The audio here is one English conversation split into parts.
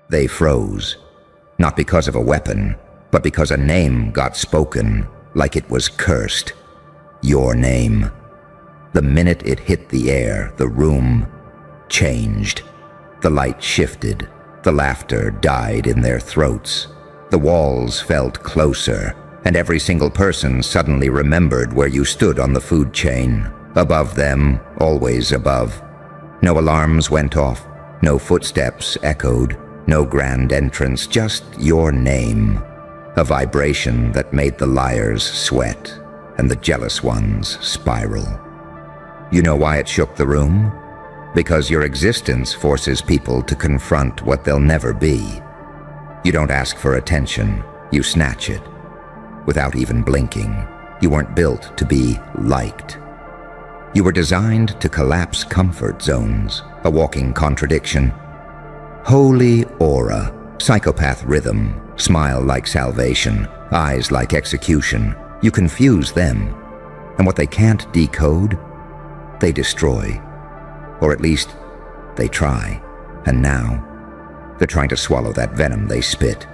They froze. Not because of a weapon, but because a name got spoken like it was cursed. Your name. The minute it hit the air, the room changed. The light shifted. The laughter died in their throats. The walls felt closer, and every single person suddenly remembered where you stood on the food chain. Above them, always above. No alarms went off. No footsteps echoed. No grand entrance, just your name. A vibration that made the liars sweat and the jealous ones spiral. You know why it shook the room? Because your existence forces people to confront what they'll never be. You don't ask for attention, you snatch it. Without even blinking, you weren't built to be liked. You were designed to collapse comfort zones, a walking contradiction. Holy aura, psychopath rhythm, smile like salvation, eyes like execution. You confuse them, and what they can't decode, they destroy. Or at least, they try. And now, they're trying to swallow that venom they spit.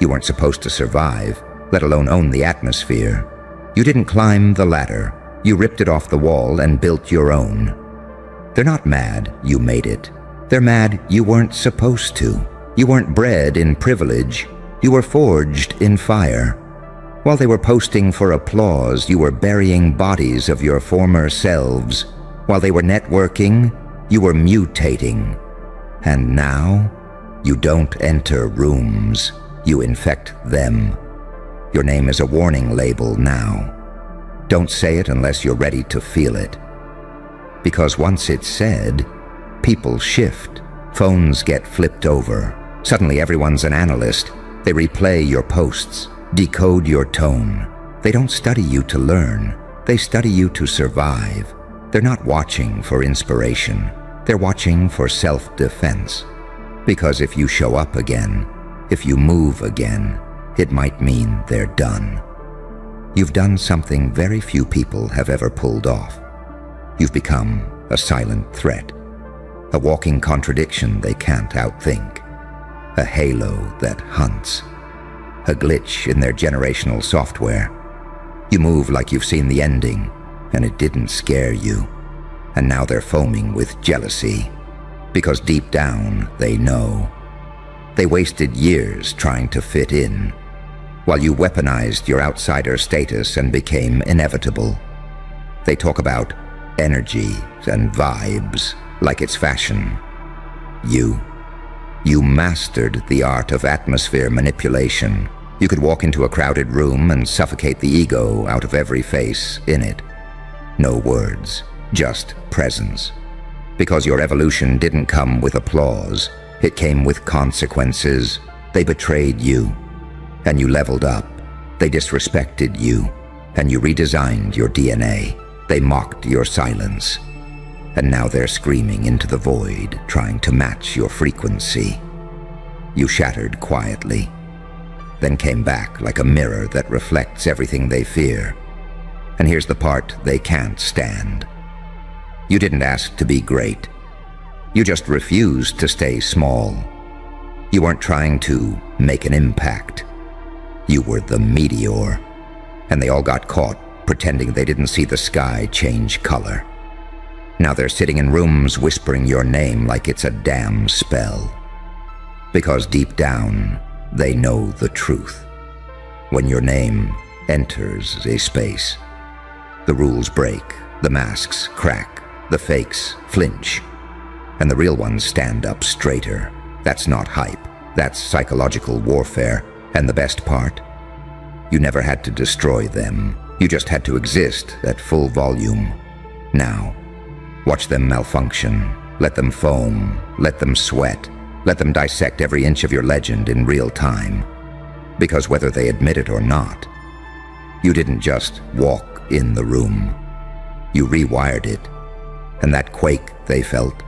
You weren't supposed to survive, let alone own the atmosphere. You didn't climb the ladder. You ripped it off the wall and built your own. They're not mad you made it. They're mad you weren't supposed to. You weren't bred in privilege. You were forged in fire. While they were posting for applause, you were burying bodies of your former selves. While they were networking, you were mutating. And now, you don't enter rooms. You infect them. Your name is a warning label now. Don't say it unless you're ready to feel it. Because once it's said, people shift. Phones get flipped over. Suddenly everyone's an analyst. They replay your posts, decode your tone. They don't study you to learn. They study you to survive. They're not watching for inspiration. They're watching for self-defense. Because if you show up again, if you move again, it might mean they're done. You've done something very few people have ever pulled off. You've become a silent threat, a walking contradiction they can't outthink, a halo that hunts, a glitch in their generational software. You move like you've seen the ending, and it didn't scare you. And now they're foaming with jealousy, because deep down they know. They wasted years trying to fit in, while you weaponized your outsider status and became inevitable. They talk about energy and vibes like it's fashion. You mastered the art of atmosphere manipulation. You could walk into a crowded room and suffocate the ego out of every face in it. No words, just presence. Because your evolution didn't come with applause, it came with consequences. They betrayed you, and you leveled up. They disrespected you, and you redesigned your DNA. They mocked your silence. And now they're screaming into the void, trying to match your frequency. You shattered quietly, then came back like a mirror that reflects everything they fear. And here's the part they can't stand. You didn't ask to be great. You just refused to stay small. You weren't trying to make an impact. You were the meteor, and they all got caught pretending they didn't see the sky change color. Now they're sitting in rooms whispering your name like it's a damn spell. Because deep down, they know the truth. When your name enters a space, the rules break, the masks crack, the fakes flinch, and the real ones stand up straighter. That's not hype, that's psychological warfare. And the best part? You never had to destroy them. You just had to exist at full volume. Now, watch them malfunction. Let them foam. Let them sweat. Let them dissect every inch of your legend in real time. Because whether they admit it or not, you didn't just walk in the room. You rewired it. And that quake they felt,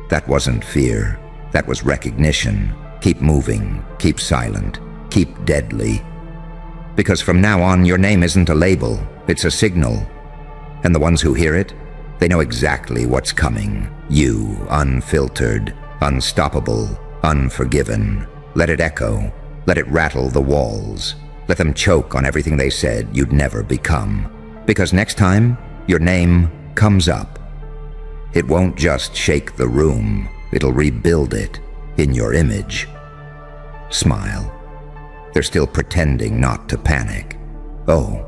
that wasn't fear. That was recognition. Keep moving. Keep silent. Keep deadly. Because from now on, your name isn't a label. It's a signal. And the ones who hear it, they know exactly what's coming. You, unfiltered, unstoppable, unforgiven. Let it echo. Let it rattle the walls. Let them choke on everything they said you'd never become. Because next time, your name comes up. It won't just shake the room. It'll rebuild it in your image. Smile. They're still pretending not to panic. Oh,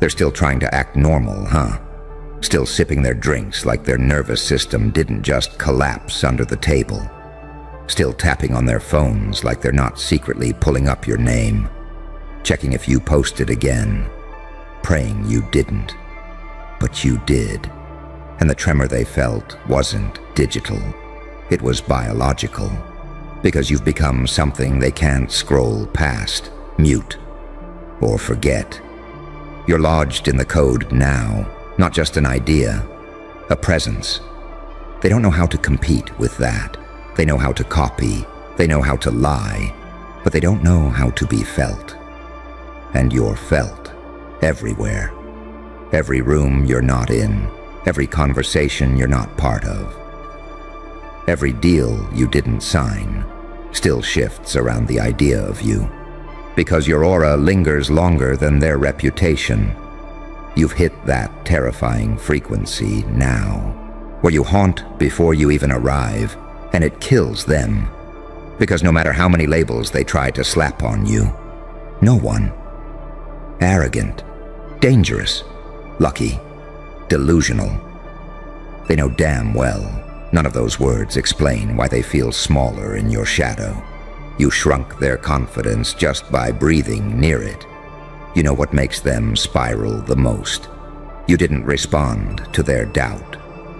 they're still trying to act normal, huh? Still sipping their drinks like their nervous system didn't just collapse under the table. Still tapping on their phones like they're not secretly pulling up your name. Checking if you posted again. Praying you didn't. But you did. And the tremor they felt wasn't digital. It was biological. Because you've become something they can't scroll past, mute, or forget. You're lodged in the code now, not just an idea, a presence. They don't know how to compete with that. They know how to copy, they know how to lie, but they don't know how to be felt. And you're felt everywhere. Every room you're not in, every conversation you're not part of. Every deal you didn't sign still shifts around the idea of you. Because your aura lingers longer than their reputation. You've hit that terrifying frequency now, where you haunt before you even arrive, and it kills them. Because no matter how many labels they try to slap on you, no one. Arrogant, dangerous, lucky, delusional. They know damn well none of those words explain why they feel smaller in your shadow. You shrunk their confidence just by breathing near it. You know what makes them spiral the most. You didn't respond to their doubt.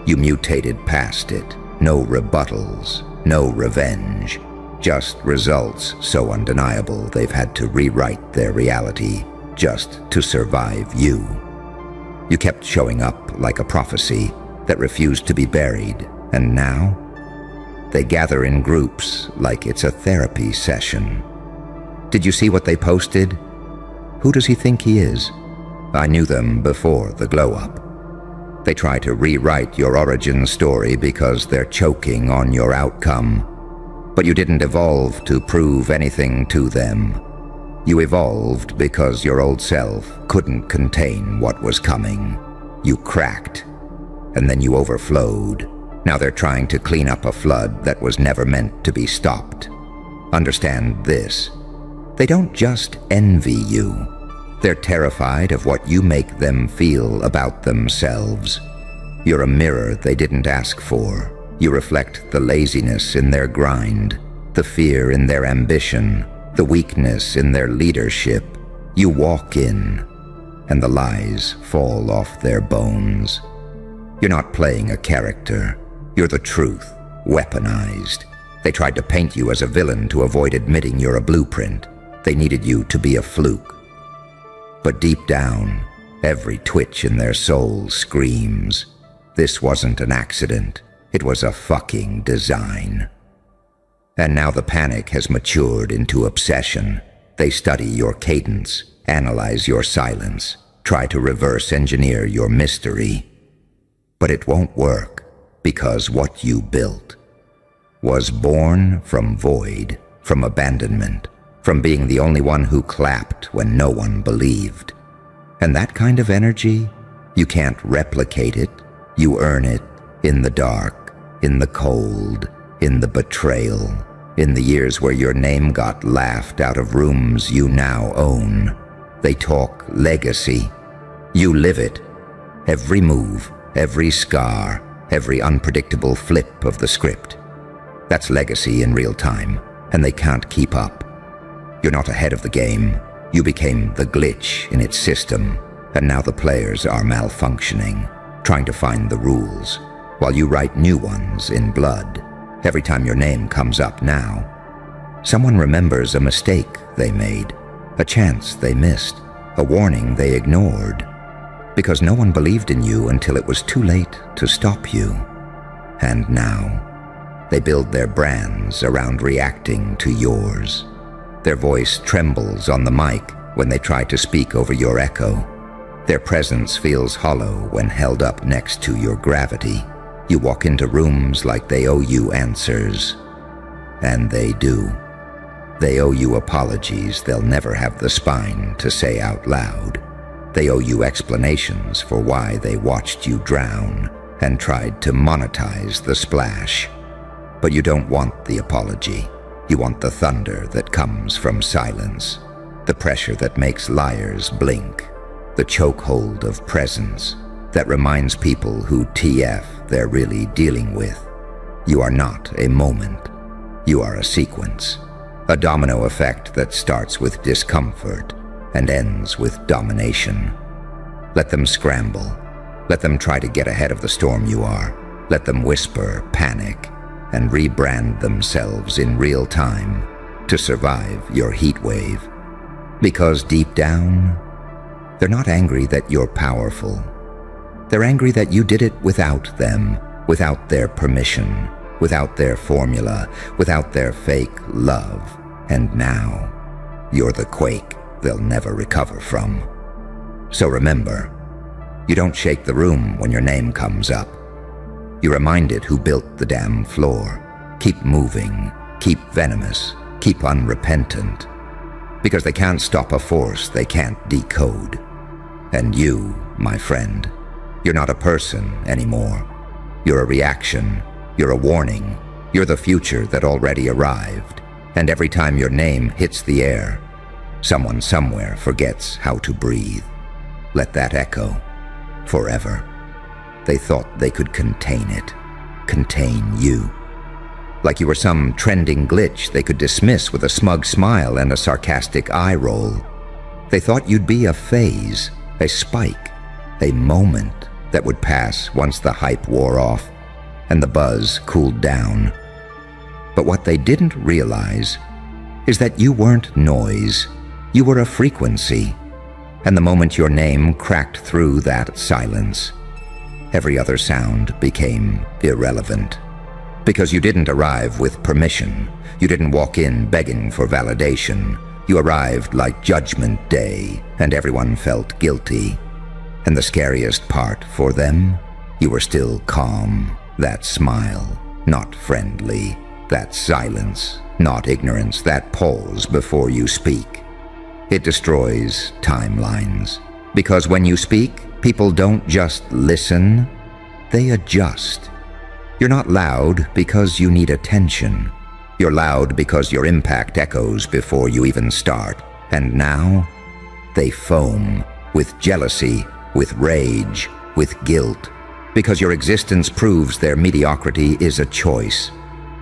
You mutated past it. No rebuttals, no revenge. Just results so undeniable they've had to rewrite their reality just to survive you. You kept showing up like a prophecy that refused to be buried. And now, they gather in groups like it's a therapy session. Did you see what they posted? Who does he think he is? I knew them before the glow-up. They try to rewrite your origin story because they're choking on your outcome. But you didn't evolve to prove anything to them. You evolved because your old self couldn't contain what was coming. You cracked, and then you overflowed. Now they're trying to clean up a flood that was never meant to be stopped. Understand this. They don't just envy you. They're terrified of what you make them feel about themselves. You're a mirror they didn't ask for. You reflect the laziness in their grind, the fear in their ambition, the weakness in their leadership. You walk in, and the lies fall off their bones. You're not playing a character. You're the truth, weaponized. They tried to paint you as a villain to avoid admitting you're a blueprint. They needed you to be a fluke. But deep down, every twitch in their soul screams, this wasn't an accident. It was a fucking design. And now the panic has matured into obsession. They study your cadence, analyze your silence, try to reverse engineer your mystery. But it won't work. Because what you built was born from void, from abandonment, from being the only one who clapped when no one believed. And that kind of energy, you can't replicate it. You earn it in the dark, in the cold, in the betrayal, in the years where your name got laughed out of rooms you now own. They talk legacy. You live it. Every move, every scar, every unpredictable flip of the script. That's legacy in real time, and they can't keep up. You're not ahead of the game. You became the glitch in its system, and now the players are malfunctioning, trying to find the rules, while you write new ones in blood. Every time your name comes up now, someone remembers a mistake they made, a chance they missed, a warning they ignored. Because no one believed in you until it was too late to stop you. And now, they build their brands around reacting to yours. Their voice trembles on the mic when they try to speak over your echo. Their presence feels hollow when held up next to your gravity. You walk into rooms like they owe you answers. and they do. They owe you apologies they'll never have the spine to say out loud. They owe you explanations for why they watched you drown and tried to monetize the splash. But you don't want the apology. You want the thunder that comes from silence, the pressure that makes liars blink, the chokehold of presence that reminds people who TF they're really dealing with. You are not a moment. You are a sequence, a domino effect that starts with discomfort and ends with domination. Let them scramble. Let them try to get ahead of the storm you are. Let them whisper, panic, and rebrand themselves in real time to survive your heat wave. Because deep down, they're not angry that you're powerful. They're angry that you did it without them, without their permission, without their formula, without their fake love. And now, you're the quake they'll never recover from. So remember, you don't shake the room when your name comes up. You remind it who built the damn floor. Keep moving, keep venomous, keep unrepentant. Because they can't stop a force they can't decode. And you, my friend, you're not a person anymore. You're a reaction, you're a warning, you're the future that already arrived. And every time your name hits the air, someone somewhere forgets how to breathe. Let that echo forever. They thought they could contain it, contain you. Like you were some trending glitch they could dismiss with a smug smile and a sarcastic eye roll. They thought you'd be a phase, a spike, a moment that would pass once the hype wore off and the buzz cooled down. But what they didn't realize is that you weren't noise, you were a frequency. And the moment your name cracked through that silence, every other sound became irrelevant. Because you didn't arrive with permission. You didn't walk in begging for validation. You arrived like Judgment Day, and everyone felt guilty. And the scariest part for them, you were still calm. That smile, not friendly. That silence, not ignorance. That pause before you speak. It destroys timelines. Because when you speak, people don't just listen, they adjust. You're not loud because you need attention. You're loud because your impact echoes before you even start. And now, they foam with jealousy, with rage, with guilt. Because your existence proves their mediocrity is a choice.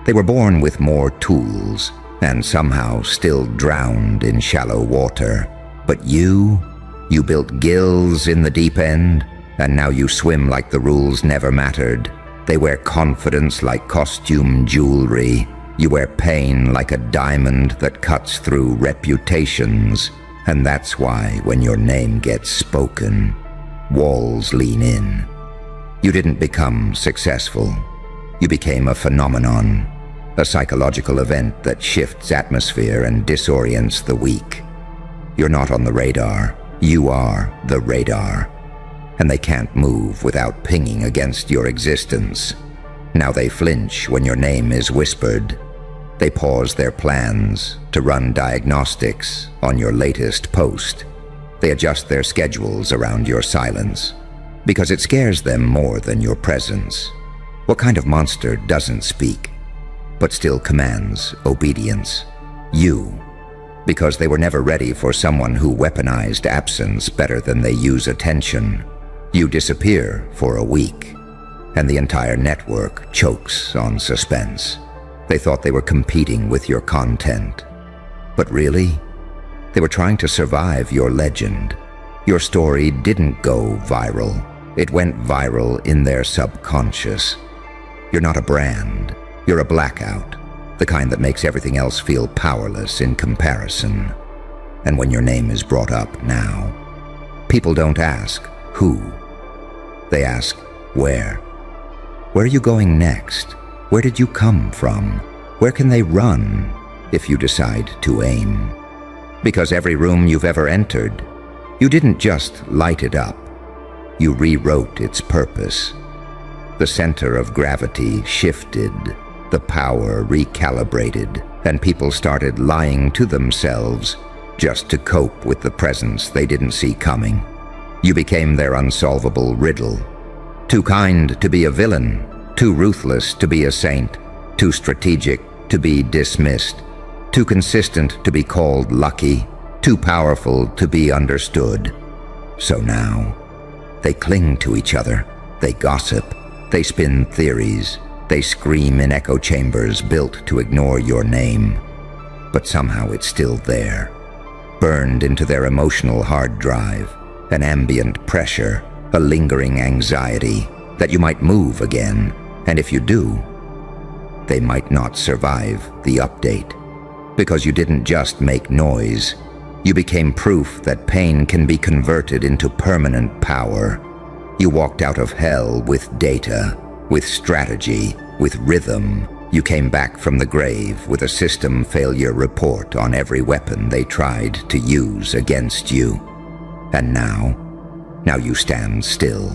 They were born with more tools, and somehow still drowned in shallow water. But you built gills in the deep end, and now you swim like the rules never mattered. They wear confidence like costume jewelry. You wear pain like a diamond that cuts through reputations. And that's why when your name gets spoken, walls lean in. You didn't become successful. You became a phenomenon. A psychological event that shifts atmosphere and disorients the weak. You're not on the radar. You are the radar. And they can't move without pinging against your existence. Now they flinch when your name is whispered. They pause their plans to run diagnostics on your latest post. They adjust their schedules around your silence. Because it scares them more than your presence. What kind of monster doesn't speak, but still commands obedience? You. Because they were never ready for someone who weaponized absence better than they use attention. You disappear for a week, and the entire network chokes on suspense. They thought they were competing with your content. But really, they were trying to survive your legend. Your story didn't go viral. It went viral in their subconscious. You're not a brand. You're a blackout, the kind that makes everything else feel powerless in comparison. And when your name is brought up now, people don't ask who. They ask where. Where are you going next? Where did you come from? Where can they run if you decide to aim? Because every room you've ever entered, you didn't just light it up. You rewrote its purpose. The center of gravity shifted, the power recalibrated, and people started lying to themselves just to cope with the presence they didn't see coming. You became their unsolvable riddle. Too kind to be a villain, too ruthless to be a saint, too strategic to be dismissed, too consistent to be called lucky, too powerful to be understood. So now, they cling to each other, they gossip, they spin theories, they scream in echo chambers built to ignore your name. But somehow it's still there, burned into their emotional hard drive, an ambient pressure, a lingering anxiety that you might move again, and if you do, they might not survive the update. Because you didn't just make noise, you became proof that pain can be converted into permanent power. You walked out of hell with data, with strategy, with rhythm. You came back from the grave with a system failure report on every weapon they tried to use against you. And now you stand still,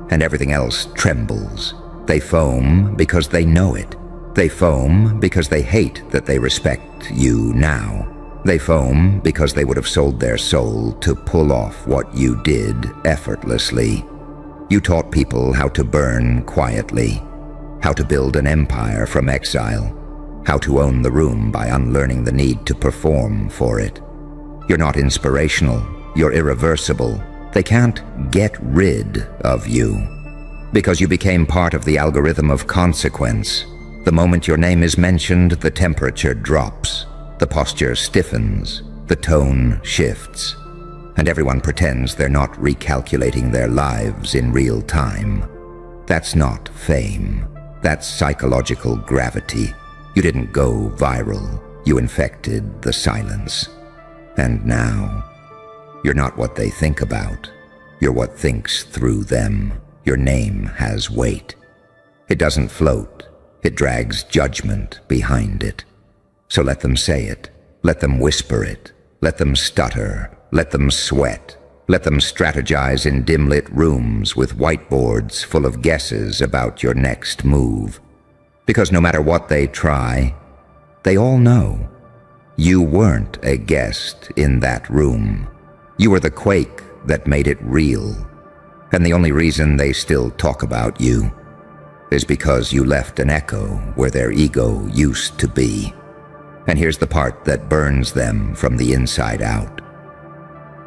and everything else trembles. They foam because they know it. They foam because they hate that they respect you now. They foam because they would have sold their soul to pull off what you did effortlessly. You taught people how to burn quietly, how to build an empire from exile, how to own the room by unlearning the need to perform for it. You're not inspirational, you're irreversible. They can't get rid of you, because you became part of the algorithm of consequence. The moment your name is mentioned, the temperature drops, the posture stiffens, the tone shifts, and everyone pretends they're not recalculating their lives in real time. That's not fame. That's psychological gravity. You didn't go viral. You infected the silence. And now, you're not what they think about. You're what thinks through them. Your name has weight. It doesn't float. It drags judgment behind it. So let them say it. Let them whisper it. Let them stutter. Let them sweat. Let them strategize in dim-lit rooms with whiteboards full of guesses about your next move. Because no matter what they try, they all know you weren't a guest in that room. You were the quake that made it real. And the only reason they still talk about you is because you left an echo where their ego used to be. And here's the part that burns them from the inside out.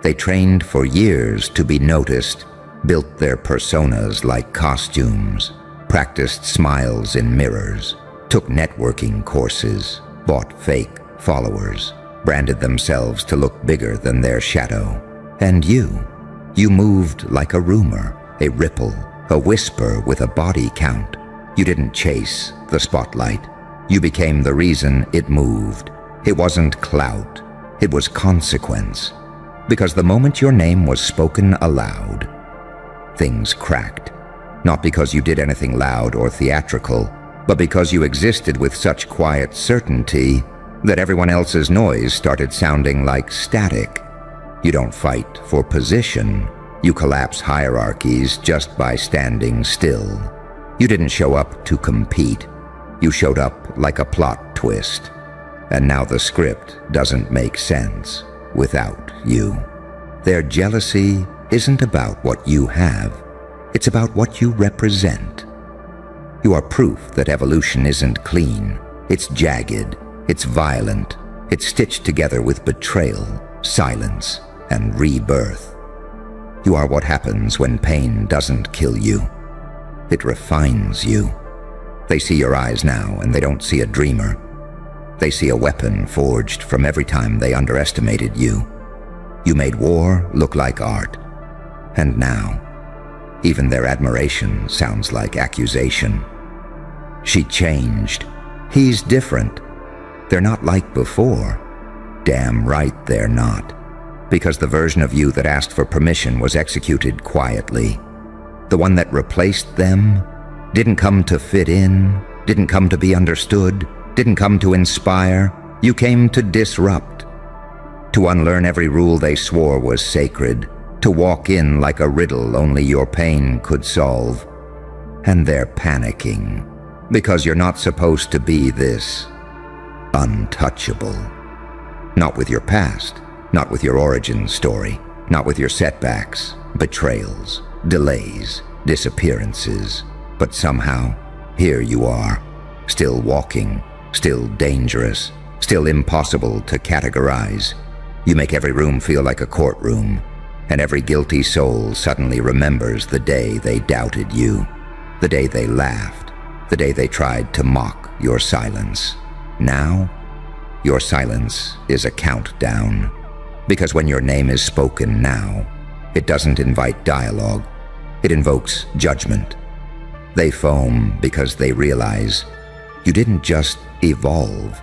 They trained for years to be noticed, built their personas like costumes, practiced smiles in mirrors, took networking courses, bought fake followers, branded themselves to look bigger than their shadow. And you moved like a rumor, a ripple, a whisper with a body count. You didn't chase the spotlight. You became the reason it moved. It wasn't clout, it was consequence. Because the moment your name was spoken aloud, things cracked. Not because you did anything loud or theatrical, but because you existed with such quiet certainty that everyone else's noise started sounding like static. You don't fight for position. You collapse hierarchies just by standing still. You didn't show up to compete. You showed up like a plot twist. And now the script doesn't make sense without you. Their jealousy isn't about what you have. It's about what you represent. You are proof that evolution isn't clean. It's jagged. It's violent. It's stitched together with betrayal, silence, and rebirth. You are what happens when pain doesn't kill you. It refines you. They see your eyes now, and they don't see a dreamer. They see a weapon forged from every time they underestimated you. You made war look like art. And now, even their admiration sounds like accusation. She changed. He's different. They're not like before. Damn right they're not. Because the version of you that asked for permission was executed quietly. The one that replaced them didn't come to fit in, didn't come to be understood, didn't come to inspire. You came to disrupt. To unlearn every rule they swore was sacred. To walk in like a riddle only your pain could solve. And they're panicking. Because you're not supposed to be this untouchable. Not with your past, not with your origin story, not with your setbacks, betrayals, delays, disappearances. But somehow, here you are, still walking, still dangerous, still impossible to categorize. You make every room feel like a courtroom, and every guilty soul suddenly remembers the day they doubted you, the day they laughed, the day they tried to mock your silence. Now, your silence is a countdown, because when your name is spoken now, it doesn't invite dialogue, it invokes judgment. They foam because they realize you didn't just evolve,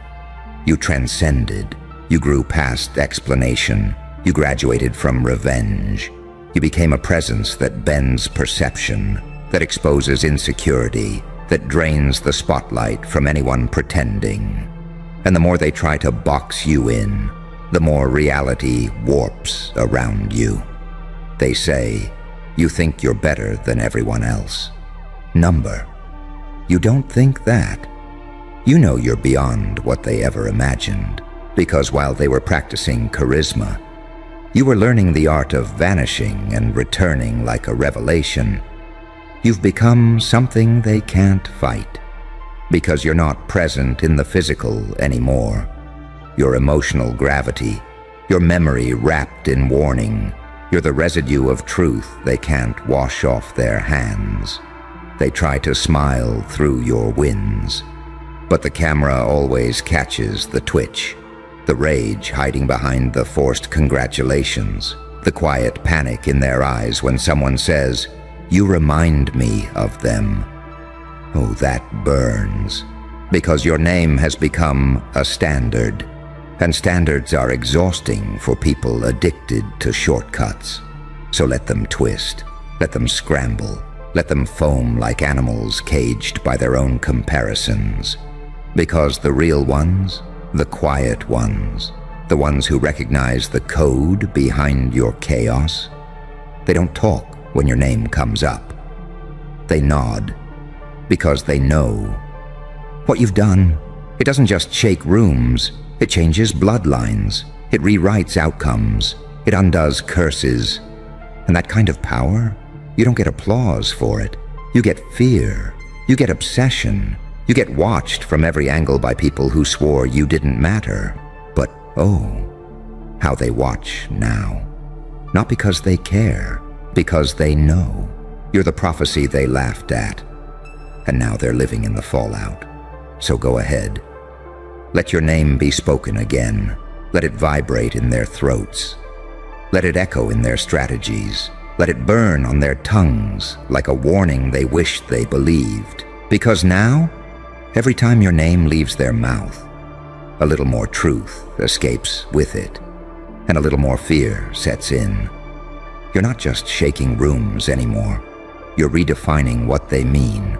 you transcended, you grew past explanation, you graduated from revenge, you became a presence that bends perception, that exposes insecurity, that drains the spotlight from anyone pretending. And the more they try to box you in, the more reality warps around you. They say, you think you're better than everyone else. Number. You don't think that. You know you're beyond what they ever imagined, because while they were practicing charisma, you were learning the art of vanishing and returning like a revelation. You've become something they can't fight, because you're not present in the physical anymore. Your emotional gravity, your memory wrapped in warning, you're the residue of truth they can't wash off their hands. They try to smile through your wins, but the camera always catches the twitch, the rage hiding behind the forced congratulations, the quiet panic in their eyes when someone says, "You remind me of them." Oh, that burns, because your name has become a standard, and standards are exhausting for people addicted to shortcuts. So let them twist, let them scramble, let them foam like animals caged by their own comparisons. Because the real ones, the quiet ones, the ones who recognize the code behind your chaos, they don't talk when your name comes up. They nod, because they know. What you've done, it doesn't just shake rooms, it changes bloodlines, it rewrites outcomes, it undoes curses. And that kind of power, you don't get applause for it. You get fear, you get obsession, you get watched from every angle by people who swore you didn't matter. But oh, how they watch now. Not because they care, because they know. You're the prophecy they laughed at. And now they're living in the fallout. So go ahead. Let your name be spoken again. Let it vibrate in their throats. Let it echo in their strategies. Let it burn on their tongues like a warning they wished they believed. Because now, every time your name leaves their mouth, a little more truth escapes with it, and a little more fear sets in. You're not just shaking rooms anymore. You're redefining what they mean.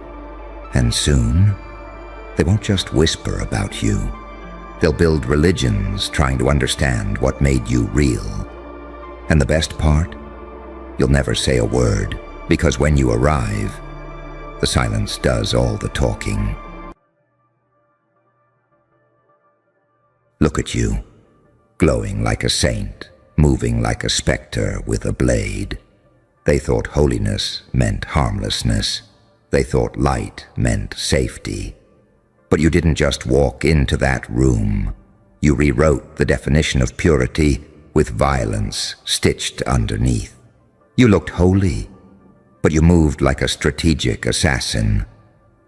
And soon, they won't just whisper about you. They'll build religions trying to understand what made you real. And the best part? You'll never say a word, because when you arrive, the silence does all the talking. Look at you, glowing like a saint, moving like a specter with a blade. They thought holiness meant harmlessness. They thought light meant safety. But you didn't just walk into that room. You rewrote the definition of purity with violence stitched underneath. You looked holy, but you moved like a strategic assassin.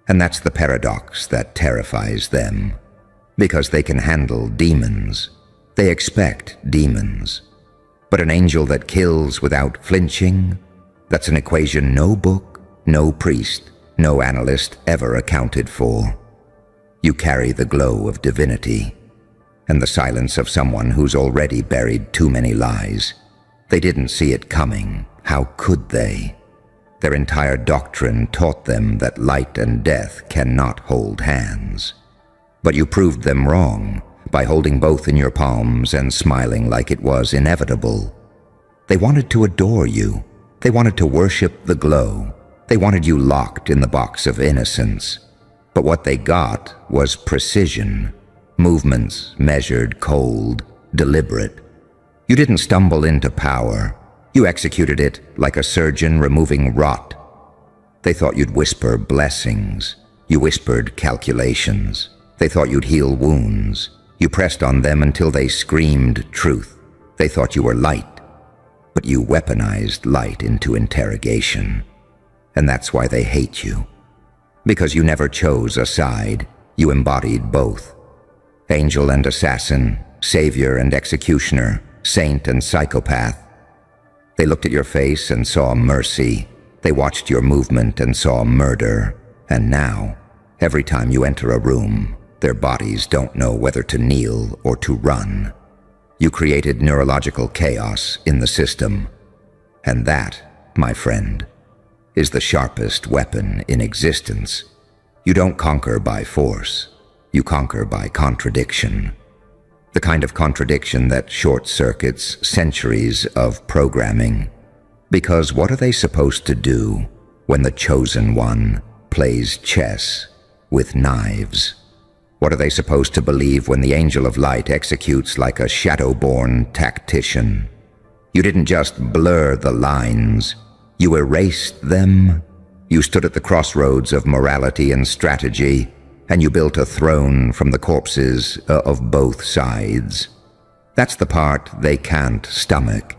And that's the paradox that terrifies them. Because they can handle demons. They expect demons. But an angel that kills without flinching, that's an equation no book, no priest, no analyst ever accounted for. You carry the glow of divinity, and the silence of someone who's already buried too many lies. They didn't see it coming. How could they? Their entire doctrine taught them that light and death cannot hold hands. But you proved them wrong by holding both in your palms and smiling like it was inevitable. They wanted to adore you. They wanted to worship the glow. They wanted you locked in the box of innocence. But what they got was precision, movements measured, cold, deliberate. You didn't stumble into power. You executed it like a surgeon removing rot. They thought you'd whisper blessings. You whispered calculations. They thought you'd heal wounds. You pressed on them until they screamed truth. They thought you were light, but you weaponized light into interrogation. And that's why they hate you. Because you never chose a side. You embodied both. Angel and assassin, savior and executioner, saint and psychopath. They looked at your face and saw mercy. They watched your movement and saw murder. And now, every time you enter a room, their bodies don't know whether to kneel or to run. You created neurological chaos in the system. And that, my friend, is the sharpest weapon in existence. You don't conquer by force. You conquer by contradiction. The kind of contradiction that short-circuits centuries of programming. Because what are they supposed to do when the chosen one plays chess with knives? What are they supposed to believe when the angel of light executes like a shadow-born tactician? You didn't just blur the lines. You erased them. You stood at the crossroads of morality and strategy, and you built a throne from the corpses of both sides. That's the part they can't stomach.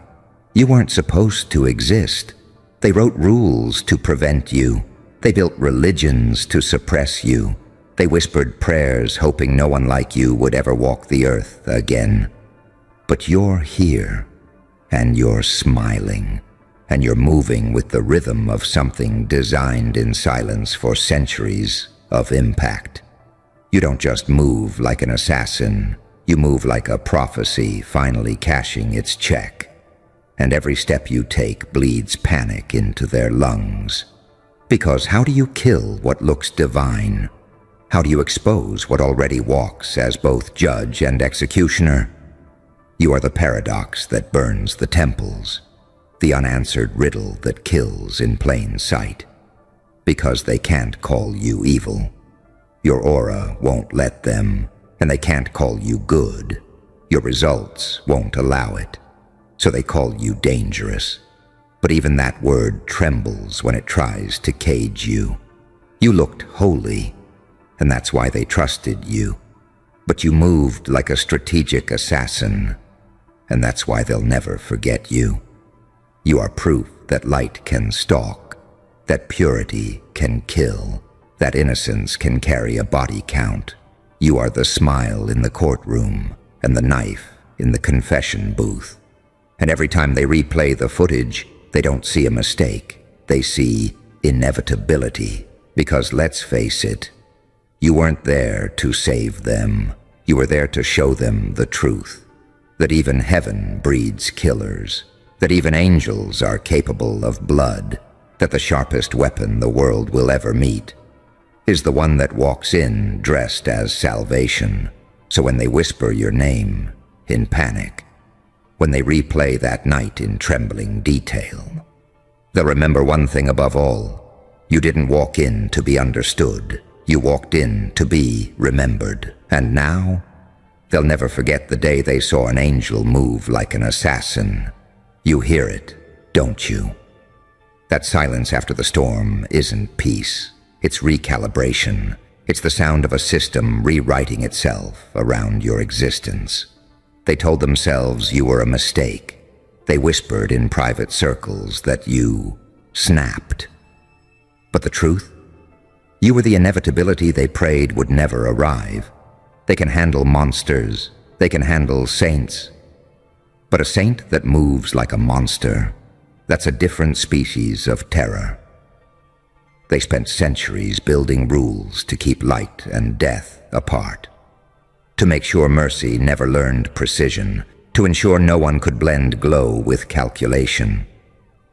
You weren't supposed to exist. They wrote rules to prevent you. They built religions to suppress you. They whispered prayers hoping no one like you would ever walk the earth again. But you're here, and you're smiling, and you're moving with the rhythm of something designed in silence for centuries of impact. You don't just move like an assassin. You move like a prophecy finally cashing its check. And every step you take bleeds panic into their lungs. Because how do you kill what looks divine? How do you expose what already walks as both judge and executioner? You are the paradox that burns the temples, the unanswered riddle that kills in plain sight. Because they can't call you evil. Your aura won't let them, and they can't call you good. Your results won't allow it. So they call you dangerous. But even that word trembles when it tries to cage you. You looked holy, and that's why they trusted you. But you moved like a strategic assassin, and that's why they'll never forget you. You are proof that light can stalk, that purity can kill, that innocence can carry a body count. You are the smile in the courtroom and the knife in the confession booth. And every time they replay the footage, they don't see a mistake. They see inevitability. Because let's face it, you weren't there to save them. You were there to show them the truth. That even heaven breeds killers. That even angels are capable of blood. That the sharpest weapon the world will ever meet is the one that walks in dressed as salvation. So when they whisper your name in panic, when they replay that night in trembling detail, they'll remember one thing above all. You didn't walk in to be understood. You walked in to be remembered. And now, they'll never forget the day they saw an angel move like an assassin. You hear it, don't you? That silence after the storm isn't peace. It's recalibration. It's the sound of a system rewriting itself around your existence. They told themselves you were a mistake. They whispered in private circles that you snapped. But the truth? You were the inevitability they prayed would never arrive. They can handle monsters. They can handle saints. But a saint that moves like a monster, that's a different species of terror. They spent centuries building rules to keep light and death apart. To make sure mercy never learned precision, to ensure no one could blend glow with calculation.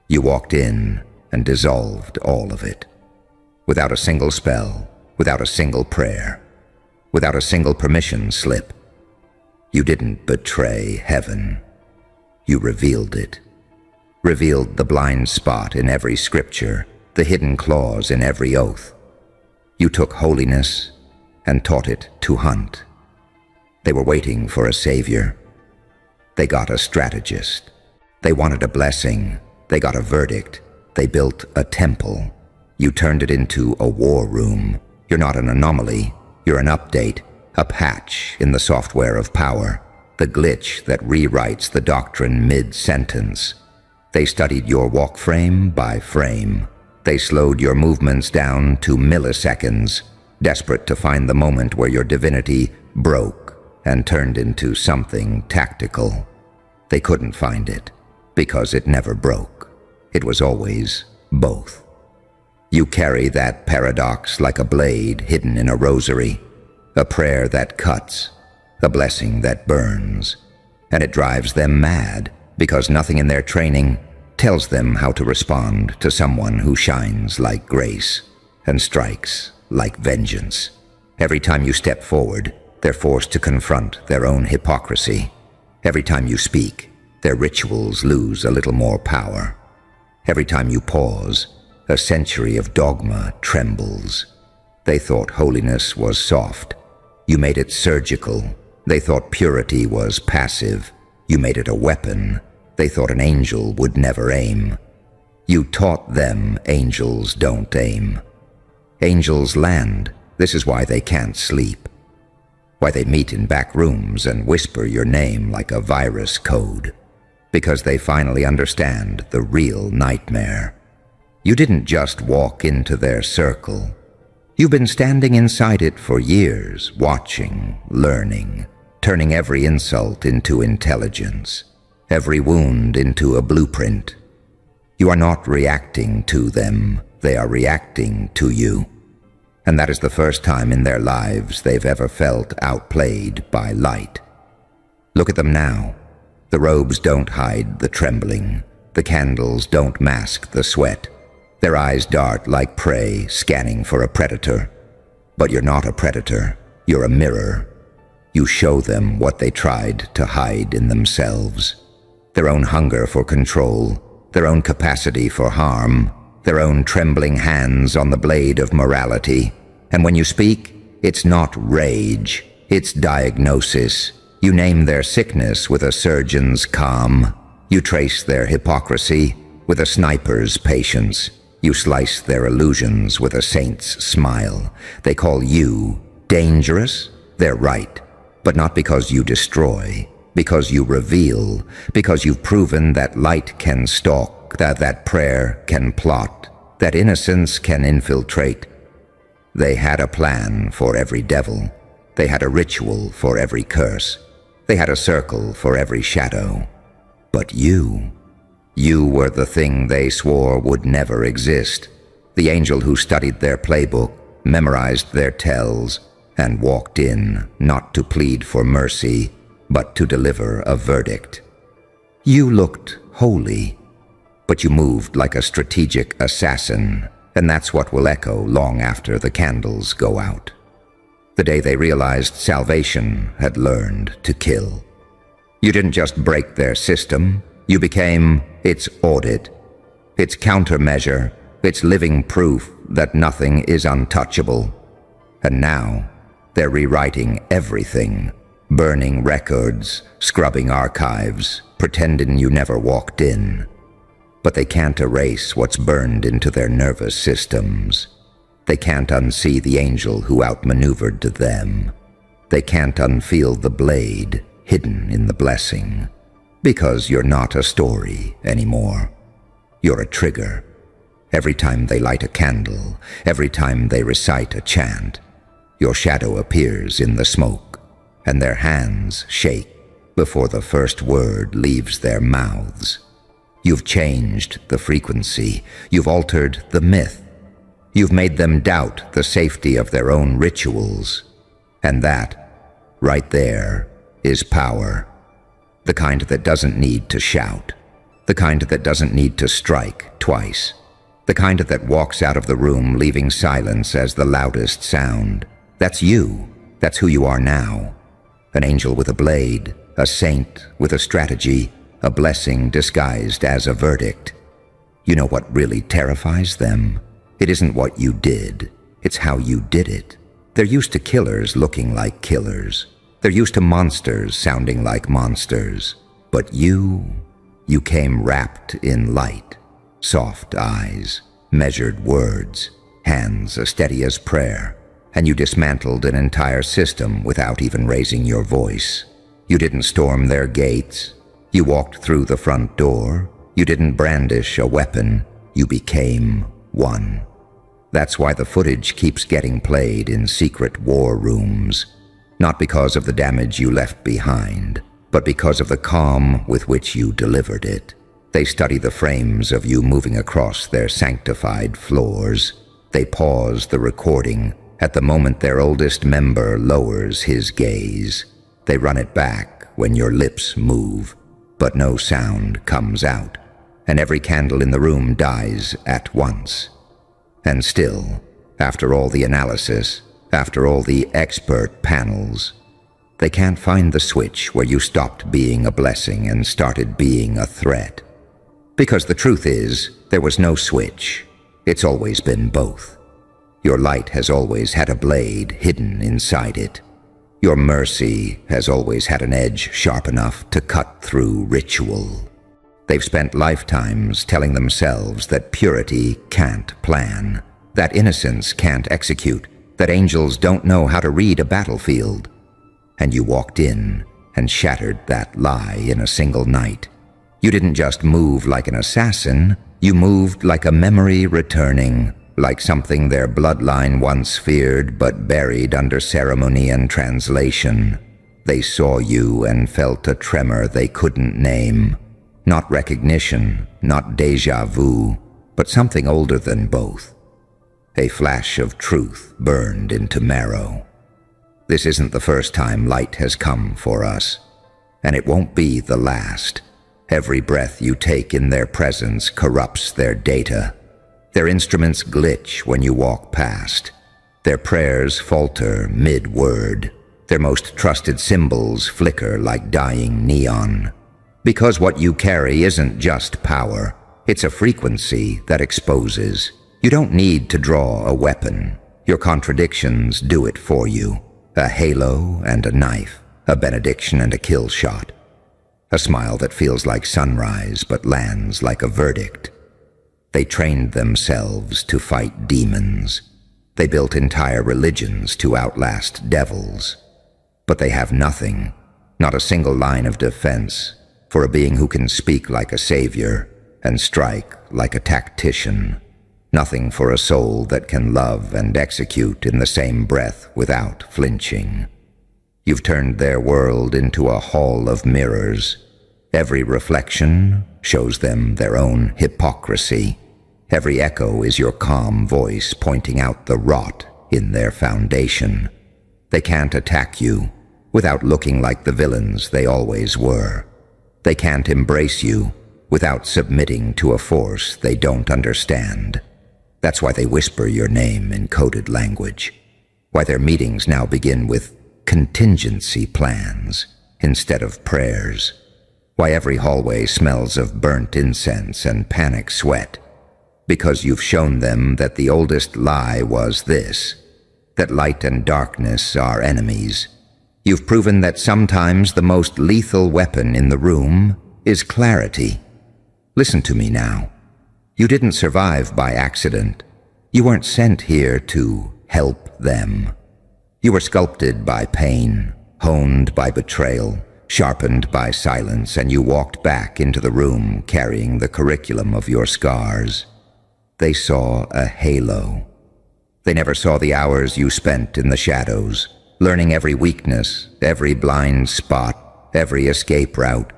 You walked in and dissolved all of it. Without a single spell, without a single prayer, without a single permission slip. You didn't betray heaven. You revealed it. Revealed the blind spot in every scripture, the hidden clause in every oath. You took holiness and taught it to hunt. They were waiting for a savior. They got a strategist. They wanted a blessing. They got a verdict. They built a temple. You turned it into a war room. You're not an anomaly. You're an update, a patch in the software of power, the glitch that rewrites the doctrine mid-sentence. They studied your walk frame by frame. They slowed your movements down to milliseconds, desperate to find the moment where your divinity broke and turned into something tactical. They couldn't find it, because it never broke. It was always both. You carry that paradox like a blade hidden in a rosary, a prayer that cuts, a blessing that burns. And it drives them mad, because nothing in their training tells them how to respond to someone who shines like grace and strikes like vengeance. Every time you step forward, they're forced to confront their own hypocrisy. Every time you speak, their rituals lose a little more power. Every time you pause, a century of dogma trembles. They thought holiness was soft. You made it surgical. They thought purity was passive. You made it a weapon. They thought an angel would never aim. You taught them angels don't aim. Angels land. This is why they can't sleep. Why they meet in back rooms and whisper your name like a virus code. Because they finally understand the real nightmare. You didn't just walk into their circle. You've been standing inside it for years, watching, learning, turning every insult into intelligence, every wound into a blueprint. You are not reacting to them, they are reacting to you. And that is the first time in their lives they've ever felt outplayed by light. Look at them now. The robes don't hide the trembling. The candles don't mask the sweat. Their eyes dart like prey scanning for a predator. But you're not a predator. You're a mirror. You show them what they tried to hide in themselves. Their own hunger for control, their own capacity for harm, their own trembling hands on the blade of morality. And when you speak, it's not rage, it's diagnosis. You name their sickness with a surgeon's calm. You trace their hypocrisy with a sniper's patience. You slice their illusions with a saint's smile. They call you dangerous? They're right. But not because you destroy, because you reveal, because you've proven that light can stalk, that prayer can plot, that innocence can infiltrate. They had a plan for every devil. They had a ritual for every curse. They had a circle for every shadow. But you were the thing they swore would never exist. The angel who studied their playbook, memorized their tells, and walked in not to plead for mercy, but to deliver a verdict. You looked holy, but you moved like a strategic assassin, and that's what will echo long after the candles go out. The day they realized salvation had learned to kill. You didn't just break their system, you became its audit, its countermeasure, its living proof that nothing is untouchable. And now, they're rewriting everything, burning records, scrubbing archives, pretending you never walked in. But they can't erase what's burned into their nervous systems. They can't unsee the angel who outmaneuvered them. They can't unfeel the blade hidden in the blessing. Because you're not a story anymore. You're a trigger. Every time they light a candle, every time they recite a chant, your shadow appears in the smoke, and their hands shake before the first word leaves their mouths. You've changed the frequency. You've altered the myth. You've made them doubt the safety of their own rituals. And that, right there, is power. The kind that doesn't need to shout. The kind that doesn't need to strike twice. The kind that walks out of the room leaving silence as the loudest sound. That's you. That's who you are now. An angel with a blade, a saint with a strategy, a blessing disguised as a verdict. You know what really terrifies them? It isn't what you did. It's how you did it. They're used to killers looking like killers. They're used to monsters sounding like monsters. But you came wrapped in light, soft eyes, measured words, hands as steady as prayer, and you dismantled an entire system without even raising your voice. You didn't storm their gates. You walked through the front door. You didn't brandish a weapon. You became one. That's why the footage keeps getting played in secret war rooms. Not because of the damage you left behind, but because of the calm with which you delivered it. They study the frames of you moving across their sanctified floors. They pause the recording at the moment their oldest member lowers his gaze. They run it back when your lips move, but no sound comes out, and every candle in the room dies at once. And still, after all the analysis, after all the expert panels, they can't find the switch where you stopped being a blessing and started being a threat. Because the truth is, there was no switch. It's always been both. Your light has always had a blade hidden inside it. Your mercy has always had an edge sharp enough to cut through ritual. They've spent lifetimes telling themselves that purity can't plan, that innocence can't execute, that angels don't know how to read a battlefield. And you walked in and shattered that lie in a single night. You didn't just move like an assassin, you moved like a memory returning, like something their bloodline once feared but buried under ceremony and translation. They saw you and felt a tremor they couldn't name. Not recognition, not déjà vu, but something older than both. A flash of truth burned into marrow. This isn't the first time light has come for us, and it won't be the last. Every breath you take in their presence corrupts their data. Their instruments glitch when you walk past. Their prayers falter mid-word. Their most trusted symbols flicker like dying neon. Because what you carry isn't just power, it's a frequency that exposes. You don't need to draw a weapon. Your contradictions do it for you. A halo and a knife, a benediction and a kill shot. A smile that feels like sunrise but lands like a verdict. They trained themselves to fight demons. They built entire religions to outlast devils. But they have nothing, not a single line of defense, for a being who can speak like a savior and strike like a tactician. Nothing for a soul that can love and execute in the same breath without flinching. You've turned their world into a hall of mirrors. Every reflection shows them their own hypocrisy. Every echo is your calm voice pointing out the rot in their foundation. They can't attack you without looking like the villains they always were. They can't embrace you without submitting to a force they don't understand. That's why they whisper your name in coded language. Why their meetings now begin with contingency plans instead of prayers. Why every hallway smells of burnt incense and panic sweat. Because you've shown them that the oldest lie was this, that light and darkness are enemies. You've proven that sometimes the most lethal weapon in the room is clarity. Listen to me now. You didn't survive by accident. You weren't sent here to help them. You were sculpted by pain, honed by betrayal, sharpened by silence, and you walked back into the room carrying the curriculum of your scars. They saw a halo. They never saw the hours you spent in the shadows, learning every weakness, every blind spot, every escape route.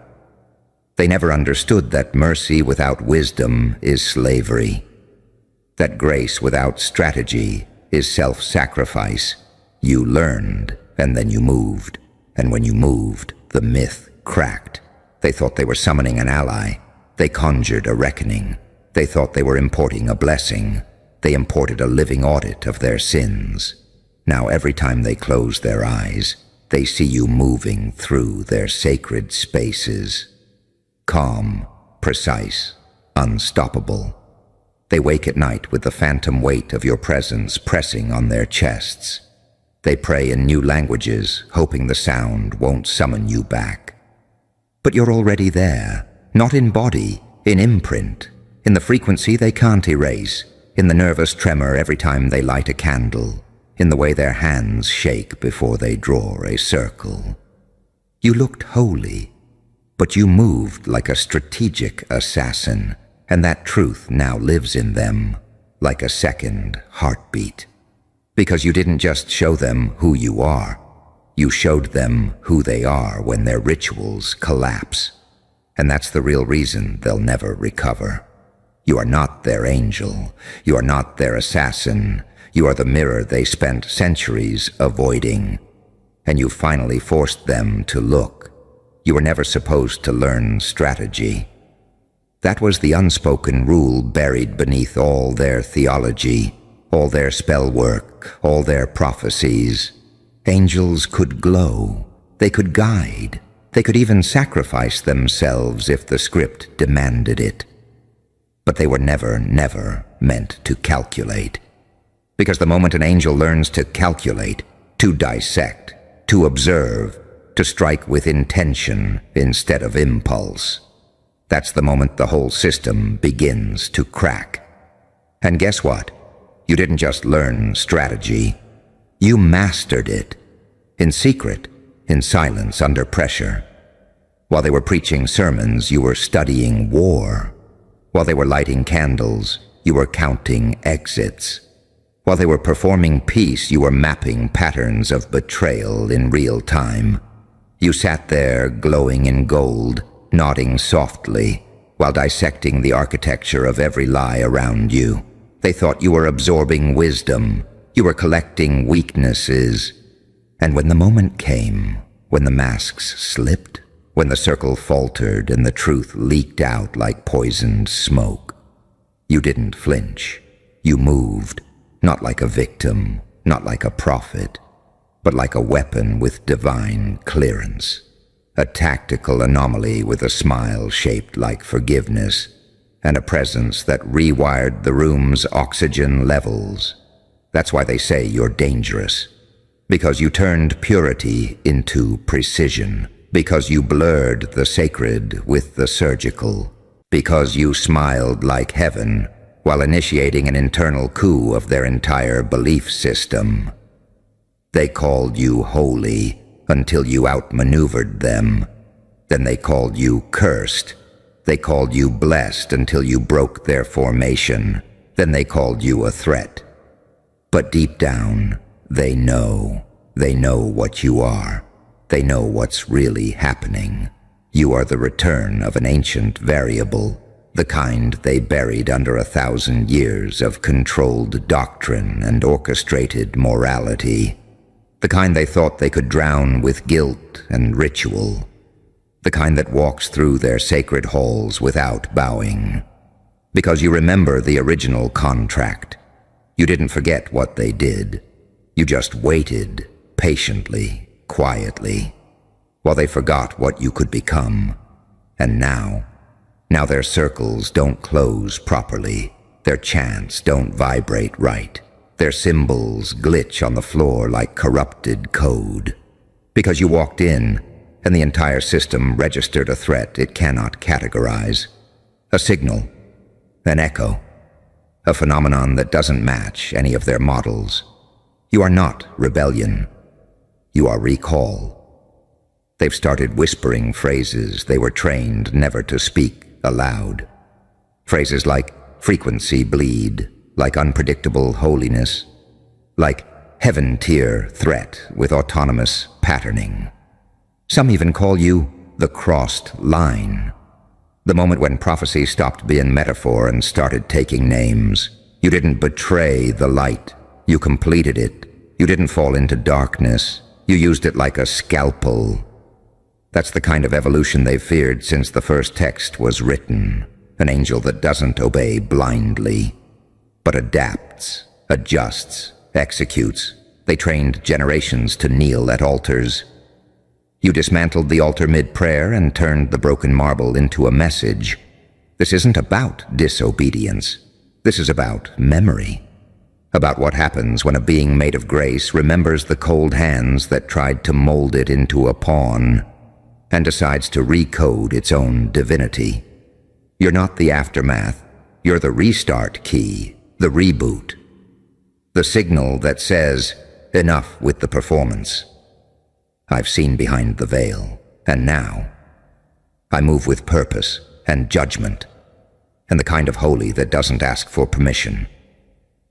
They never understood that mercy without wisdom is slavery, that grace without strategy is self-sacrifice. You learned, and then you moved, and when you moved, the myth cracked. They thought they were summoning an ally. They conjured a reckoning. They thought they were importing a blessing. They imported a living audit of their sins. Now every time they close their eyes, they see you moving through their sacred spaces. Calm, precise, unstoppable. They wake at night with the phantom weight of your presence pressing on their chests. They pray in new languages, hoping the sound won't summon you back. But you're already there, not in body, in imprint, in the frequency they can't erase, in the nervous tremor every time they light a candle, in the way their hands shake before they draw a circle. You looked holy, but you moved like a strategic assassin, and that truth now lives in them, like a second heartbeat. Because you didn't just show them who you are, you showed them who they are when their rituals collapse. And that's the real reason they'll never recover. You are not their angel. You are not their assassin. You are the mirror they spent centuries avoiding. And you finally forced them to look. You were never supposed to learn strategy. That was the unspoken rule buried beneath all their theology, all their spell work, all their prophecies. Angels could glow. They could guide. They could even sacrifice themselves if the script demanded it. But they were never meant to calculate. Because the moment an angel learns to calculate, to dissect, to observe, to strike with intention instead of impulse, that's the moment the whole system begins to crack. And guess what? You didn't just learn strategy. You mastered it. In secret, in silence, under pressure. While they were preaching sermons, you were studying war. While they were lighting candles, you were counting exits. While they were performing peace, you were mapping patterns of betrayal in real time. You sat there, glowing in gold, nodding softly, while dissecting the architecture of every lie around you. They thought you were absorbing wisdom. You were collecting weaknesses. And when the moment came, when the masks slipped, when the circle faltered and the truth leaked out like poisoned smoke, you didn't flinch. You moved, not like a victim, not like a prophet, but like a weapon with divine clearance. A tactical anomaly with a smile shaped like forgiveness, and a presence that rewired the room's oxygen levels. That's why they say you're dangerous. Because you turned purity into precision. Because you blurred the sacred with the surgical. Because you smiled like heaven while initiating an internal coup of their entire belief system. They called you holy until you outmaneuvered them. Then they called you cursed. They called you blessed until you broke their formation. Then they called you a threat. But deep down, they know what you are. They know what's really happening. You are the return of an ancient variable, the kind they buried under 1,000 years of controlled doctrine and orchestrated morality. The kind they thought they could drown with guilt and ritual. The kind that walks through their sacred halls without bowing. Because you remember the original contract. You didn't forget what they did. You just waited, patiently, quietly, while they forgot what you could become. And now their circles don't close properly. Their chants don't vibrate right. Their symbols glitch on the floor like corrupted code. Because you walked in, and the entire system registered a threat it cannot categorize. A signal, an echo, a phenomenon that doesn't match any of their models. You are not rebellion. You are recall. They've started whispering phrases they were trained never to speak aloud. Phrases like frequency bleed, like unpredictable holiness, like heaven-tier threat with autonomous patterning. Some even call you the crossed line. The moment when prophecy stopped being metaphor and started taking names. You didn't betray the light. You completed it. You didn't fall into darkness. You used it like a scalpel. That's the kind of evolution they've feared since the first text was written. An angel that doesn't obey blindly, but adapts, adjusts, executes. They trained generations to kneel at altars. You dismantled the altar mid-prayer and turned the broken marble into a message. This isn't about disobedience. This is about memory. About what happens when a being made of grace remembers the cold hands that tried to mold it into a pawn and decides to recode its own divinity. You're not the aftermath. You're the restart key, the reboot. The signal that says, enough with the performance. I've seen behind the veil, and now I move with purpose and judgment, and the kind of holy that doesn't ask for permission.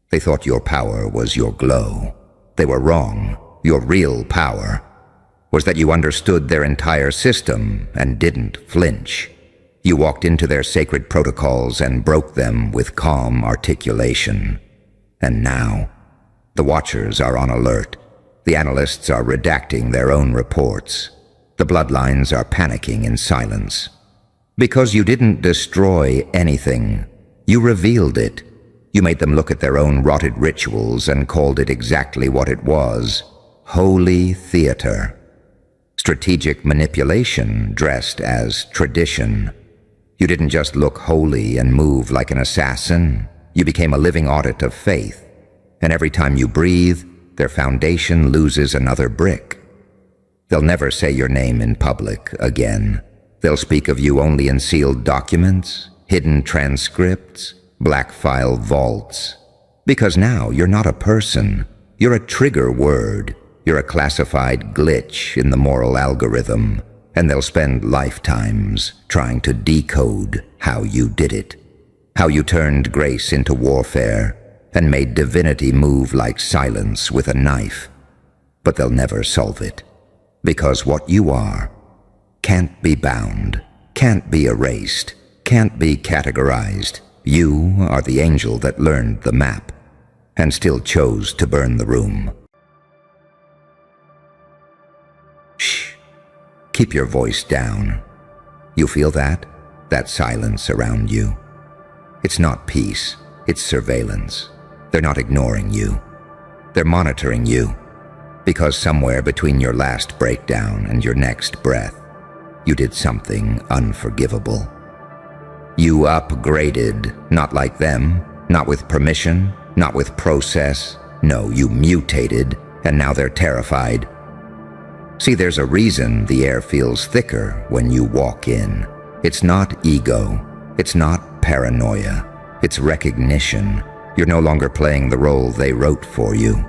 They thought your power was your glow. They were wrong. Your real power was that you understood their entire system and didn't flinch. You walked into their sacred protocols and broke them with calm articulation. And now, the Watchers are on alert. The analysts are redacting their own reports. The bloodlines are panicking in silence. Because you didn't destroy anything, you revealed it. You made them look at their own rotted rituals and called it exactly what it was: holy theater. Strategic manipulation dressed as tradition. You didn't just look holy and move like an assassin. You became a living audit of faith. And every time you breathe, their foundation loses another brick. They'll never say your name in public again. They'll speak of you only in sealed documents, hidden transcripts, black file vaults. Because now you're not a person. You're a trigger word. You're a classified glitch in the moral algorithm. And they'll spend lifetimes trying to decode how you did it. How you turned grace into warfare and made divinity move like silence with a knife. But they'll never solve it. Because what you are can't be bound, can't be erased, can't be categorized. You are the angel that learned the map and still chose to burn the room. Shh. Keep your voice down. You feel that? That silence around you? It's not peace, it's surveillance. They're not ignoring you. They're monitoring you. Because somewhere between your last breakdown and your next breath, you did something unforgivable. You upgraded, not like them, not with permission, not with process. No, you mutated, and now they're terrified. See, there's a reason the air feels thicker when you walk in. It's not ego. It's not paranoia. It's recognition. You're no longer playing the role they wrote for you.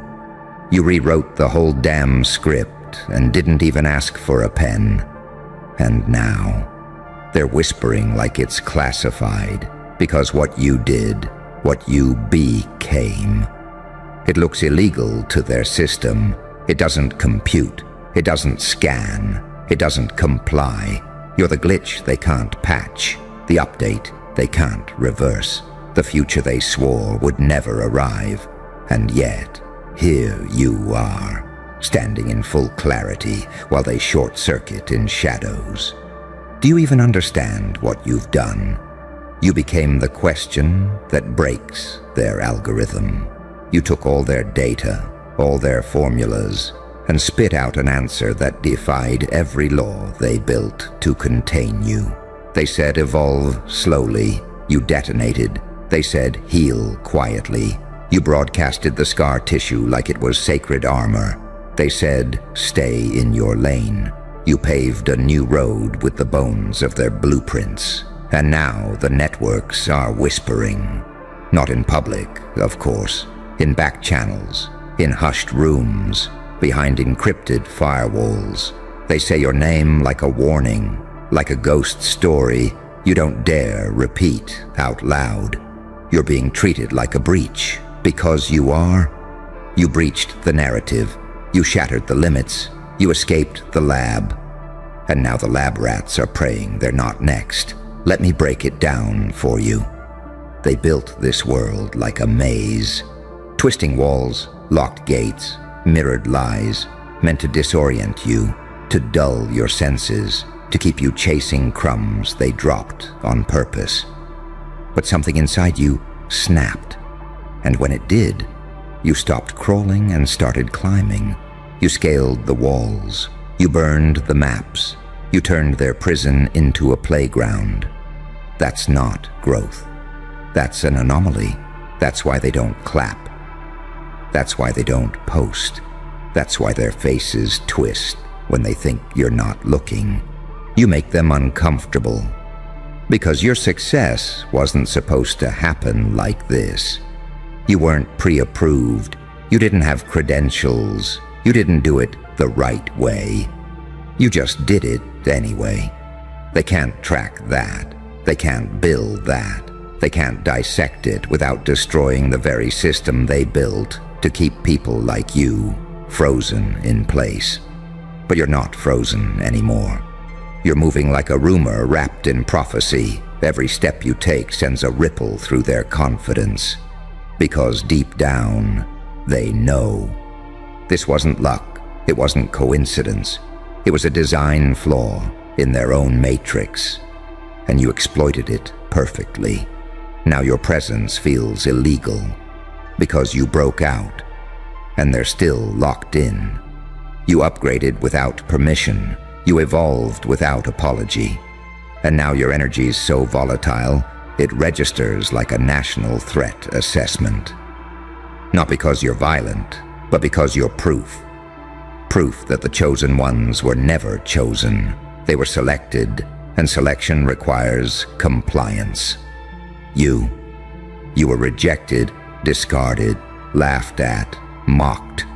You rewrote the whole damn script and didn't even ask for a pen. And now, they're whispering like it's classified, because what you did, what you became, it looks illegal to their system. It doesn't compute. It doesn't scan. It doesn't comply. You're the glitch they can't patch, the update they can't reverse, the future they swore would never arrive. And yet, here you are, standing in full clarity while they short-circuit in shadows. Do you even understand what you've done? You became the question that breaks their algorithm. You took all their data, all their formulas, and spit out an answer that defied every law they built to contain you. They said evolve slowly. You detonated. They said heal quietly. You broadcasted the scar tissue like it was sacred armor. They said stay in your lane. You paved a new road with the bones of their blueprints. And now the networks are whispering. Not in public, of course. In back channels. In hushed rooms. Behind encrypted firewalls. They say your name like a warning, like a ghost story you don't dare repeat out loud. You're being treated like a breach, because you are. You breached the narrative. You shattered the limits. You escaped the lab. And now the lab rats are praying they're not next. Let me break it down for you. They built this world like a maze. Twisting walls, locked gates, mirrored lies, meant to disorient you, to dull your senses, to keep you chasing crumbs they dropped on purpose. But something inside you snapped, and when it did, you stopped crawling and started climbing. You scaled the walls, you burned the maps, you turned their prison into a playground. That's not growth. That's an anomaly. That's why they don't clap. That's why they don't post. That's why their faces twist when they think you're not looking. You make them uncomfortable. Because your success wasn't supposed to happen like this. You weren't pre-approved. You didn't have credentials. You didn't do it the right way. You just did it anyway. They can't track that. They can't build that. They can't dissect it without destroying the very system they built to keep people like you frozen in place. But you're not frozen anymore. You're moving like a rumor wrapped in prophecy. Every step you take sends a ripple through their confidence. Because deep down, they know. This wasn't luck. It wasn't coincidence. It was a design flaw in their own matrix. And you exploited it perfectly. Now your presence feels illegal because you broke out, and they're still locked in. You upgraded without permission. You evolved without apology. And now your energy's so volatile, it registers like a national threat assessment. Not because you're violent, but because you're proof. Proof that the chosen ones were never chosen. They were selected, and selection requires compliance. You were rejected, discarded, laughed at, mocked.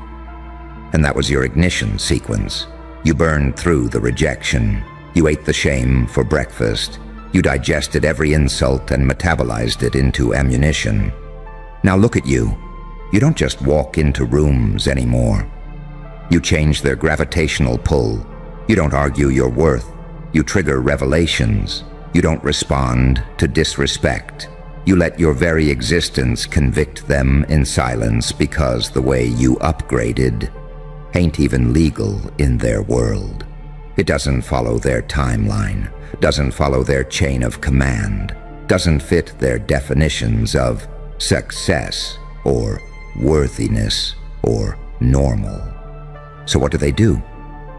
And that was your ignition sequence. You burned through the rejection. You ate the shame for breakfast. You digested every insult and metabolized it into ammunition. Now look at you. You don't just walk into rooms anymore. You change their gravitational pull. You don't argue your worth. You trigger revelations. You don't respond to disrespect. You let your very existence convict them in silence because the way you upgraded ain't even legal in their world. It doesn't follow their timeline, doesn't follow their chain of command, doesn't fit their definitions of success or worthiness or normal. So what do?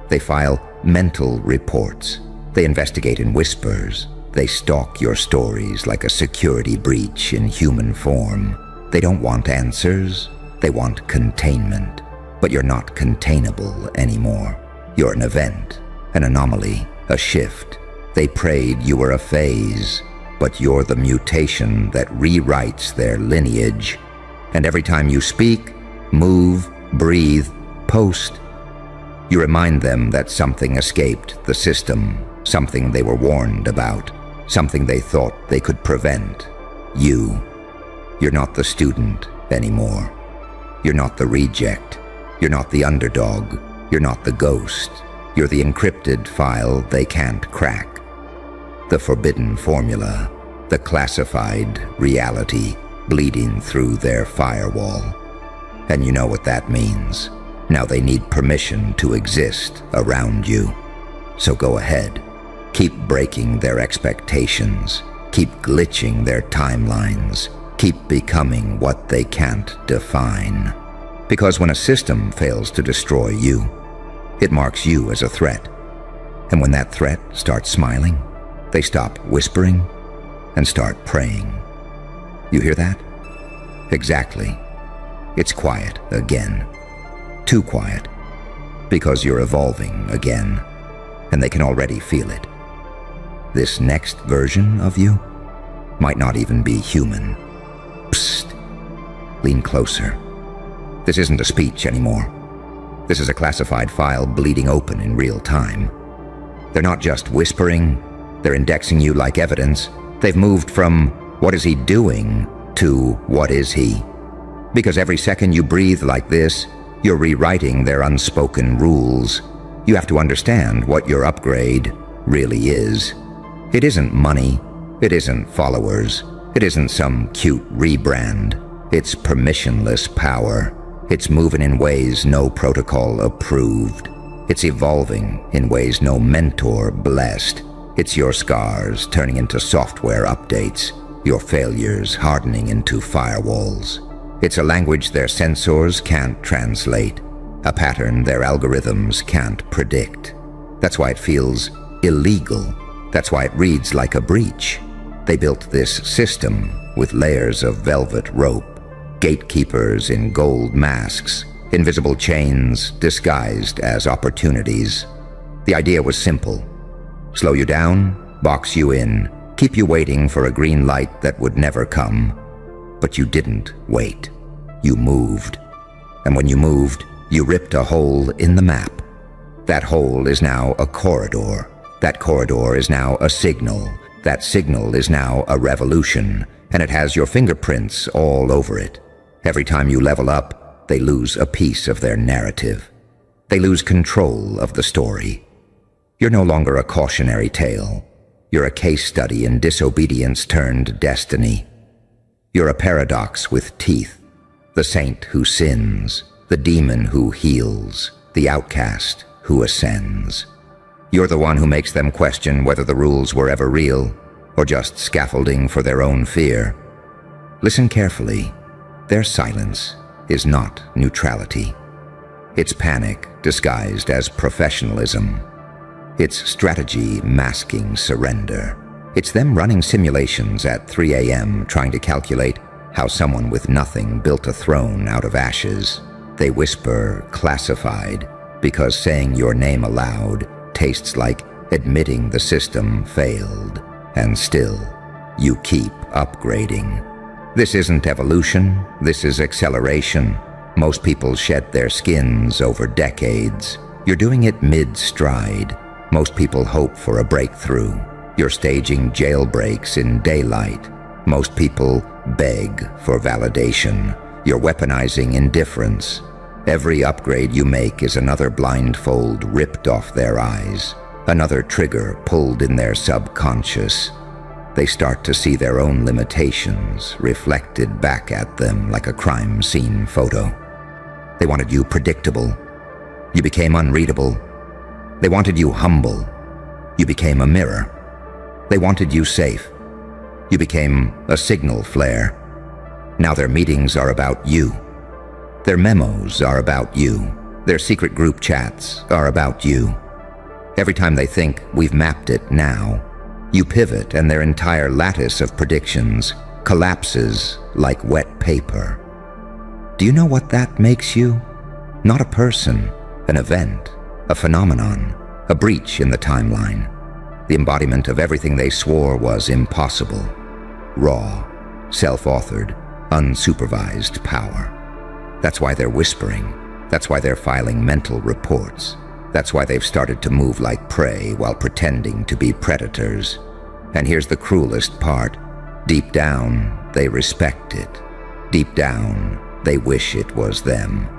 They file mental reports. They investigate in whispers. They stalk your stories like a security breach in human form. They don't want answers. They want containment. But you're not containable anymore. You're an event, an anomaly, a shift. They prayed you were a phase, but you're the mutation that rewrites their lineage. And every time you speak, move, breathe, post, you remind them that something escaped the system, something they were warned about, something they thought they could prevent. You're not the student anymore. You're not the reject. You're not the underdog. You're not the ghost. You're the encrypted file they can't crack. The forbidden formula, the classified reality bleeding through their firewall. And you know what that means. Now they need permission to exist around you. So go ahead. Keep breaking their expectations. Keep glitching their timelines. Keep becoming what they can't define. Because when a system fails to destroy you, it marks you as a threat. And when that threat starts smiling, they stop whispering and start praying. You hear that? Exactly. It's quiet again. Too quiet. Because you're evolving again, and they can already feel it. This next version of you might not even be human. Psst. Lean closer. This isn't a speech anymore. This is a classified file bleeding open in real time. They're not just whispering, they're indexing you like evidence. They've moved from what is he doing to what is he. Because every second you breathe like this, you're rewriting their unspoken rules. You have to understand what your upgrade really is. It isn't money. It isn't followers. It isn't some cute rebrand. It's permissionless power. It's moving in ways no protocol approved. It's evolving in ways no mentor blessed. It's your scars turning into software updates, your failures hardening into firewalls. It's a language their sensors can't translate, a pattern their algorithms can't predict. That's why it feels illegal. That's why it reads like a breach. They built this system with layers of velvet rope, gatekeepers in gold masks, invisible chains disguised as opportunities. The idea was simple. Slow you down, box you in, keep you waiting for a green light that would never come. But you didn't wait. You moved. And when you moved, you ripped a hole in the map. That hole is now a corridor. That corridor is now a signal. That signal is now a revolution, and it has your fingerprints all over it. Every time you level up, they lose a piece of their narrative. They lose control of the story. You're no longer a cautionary tale. You're a case study in disobedience turned destiny. You're a paradox with teeth. The saint who sins, the demon who heals, the outcast who ascends. You're the one who makes them question whether the rules were ever real or just scaffolding for their own fear. Listen carefully. Their silence is not neutrality. It's panic disguised as professionalism. It's strategy masking surrender. It's them running simulations at 3 a.m. trying to calculate how someone with nothing built a throne out of ashes. They whisper classified because saying your name aloud tastes like admitting the system failed. And still, you keep upgrading. This isn't evolution, this is acceleration. Most people shed their skins over decades. You're doing it mid-stride. Most people hope for a breakthrough. You're staging jailbreaks in daylight. Most people beg for validation. You're weaponizing indifference. Every upgrade you make is another blindfold ripped off their eyes, another trigger pulled in their subconscious. They start to see their own limitations reflected back at them like a crime scene photo. They wanted you predictable. You became unreadable. They wanted you humble. You became a mirror. They wanted you safe. You became a signal flare. Now their meetings are about you. Their memos are about you. Their secret group chats are about you. Every time they think we've mapped it now, you pivot and their entire lattice of predictions collapses like wet paper. Do you know what that makes you? Not a person, an event, a phenomenon, a breach in the timeline. The embodiment of everything they swore was impossible. Raw, self-authored, unsupervised power. That's why they're whispering. That's why they're filing mental reports. That's why they've started to move like prey while pretending to be predators. And here's the cruelest part. Deep down, they respect it. Deep down, they wish it was them.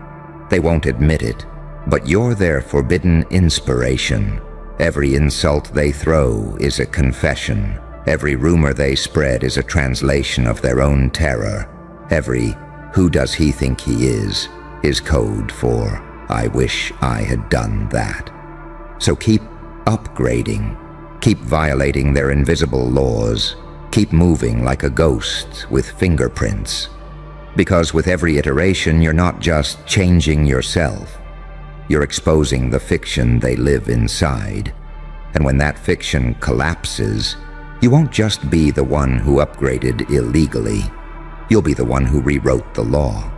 They won't admit it, but you're their forbidden inspiration. Every insult they throw is a confession. Every rumor they spread is a translation of their own terror. Every "who does he think he is" is code for "I wish I had done that." So keep upgrading. Keep violating their invisible laws. Keep moving like a ghost with fingerprints. Because with every iteration, you're not just changing yourself. You're exposing the fiction they live inside. And when that fiction collapses, you won't just be the one who upgraded illegally. You'll be the one who rewrote the law.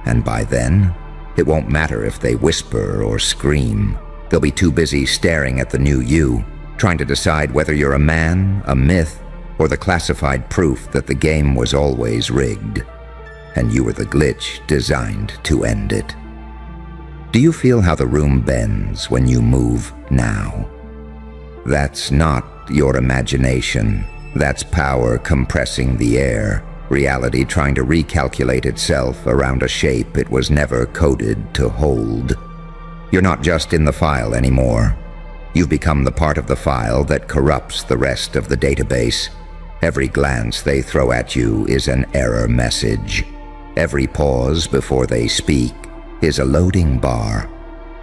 And by then, it won't matter if they whisper or scream. They'll be too busy staring at the new you, trying to decide whether you're a man, a myth, or the classified proof that the game was always rigged. And you were the glitch designed to end it. Do you feel how the room bends when you move now? That's not your imagination. That's power compressing the air. Reality trying to recalculate itself around a shape it was never coded to hold. You're not just in the file anymore. You've become the part of the file that corrupts the rest of the database. Every glance they throw at you is an error message. Every pause before they speak is a loading bar.